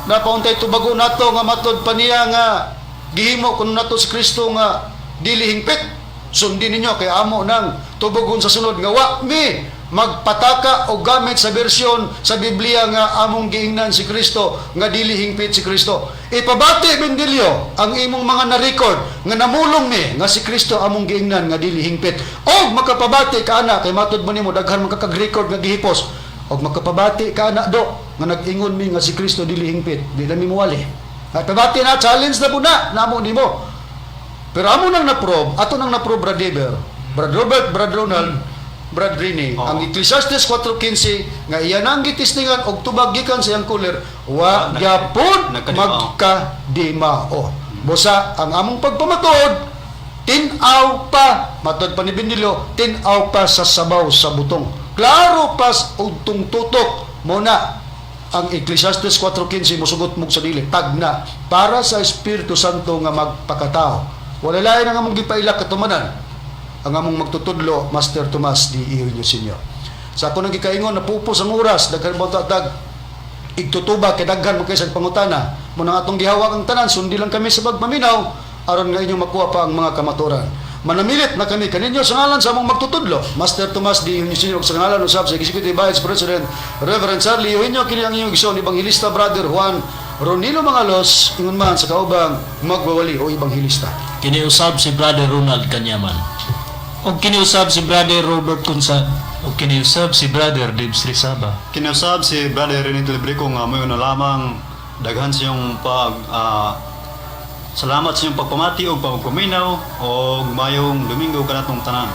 Napauntay tubago nato nga matod pa niya nga gihimo kuno nato si Kristo nga dili hingpit sundin ninyo kay amo nang tubugon sa sunod nga wa mi magpataka o gamit sa bersyon sa Biblia nga among giingnan si Kristo nga dili hingpit si Kristo. Ipabati Bendilyo ang imong mga na-record nga namulong mi nga si Kristo among giingnan nga dili hingpit. O makapabati ka ana kay matud mo nimo daghan man kakag-record nga gihipos. Og makapabati ka ana do nga nag-ingon mi nga si Kristo dili hingpit. Di na mi muwali. At pabati na, challenge na po na, namo ni mo. Pero amo nang na-probe, ato nang na-probe Brad Deber, Brad Robert, Brad Ronald, Brad Rini, ang Ecclesiastes 4:15, nga iyan ang gitistingan og tubag gikan sa iyang cooler, wa gyapon magkadimao. Busa, ang among pagpamatuod, tinaw pa, matod pa ni Bendilyo, tinaw pa sa sabaw sa butong. Klaro pas ugtong tutok, muna, ang Ecclesiastes 4:15 mosugot mo sa dili tagna para sa Espiritu Santo nga magpakatao. Wala lain ang among gipaila katumanan. Ang among magtutudlo Master Tomas D. Eugenio. Sa ako nang gikaingon na pupos ang oras daghan ba tag igtutuba kay daghan mo kaysa pangutana. Mo nang atong gihawak ang tanan sundi lang kami sa pagpaminaw aron nga inyong makuha pa ang mga kamaturan. Manamilit na kami kaninyo sa ngalan sa among magtutudlo Master Tomas D. Eugenio sa ngalan usab sa Executive Vice President Reverend Charlie Eugenio kini ang inyong igsoon Evangelista Brother Juan Ronilo Mangalos ingon man sa kaubang magwawali o Evangelista. Kini usab si Brother Ronald Kanyaman. O kiniusab si Brother Robert Kunsad. O kiniusab si Brother Dibs Rizaba. Kinusab si Brother Rene Telebrico nga mayon na lamang daghan sa iyong salamat sa iyong pagpamati o pagpaminaw o mayong Domingo kanatong tanan.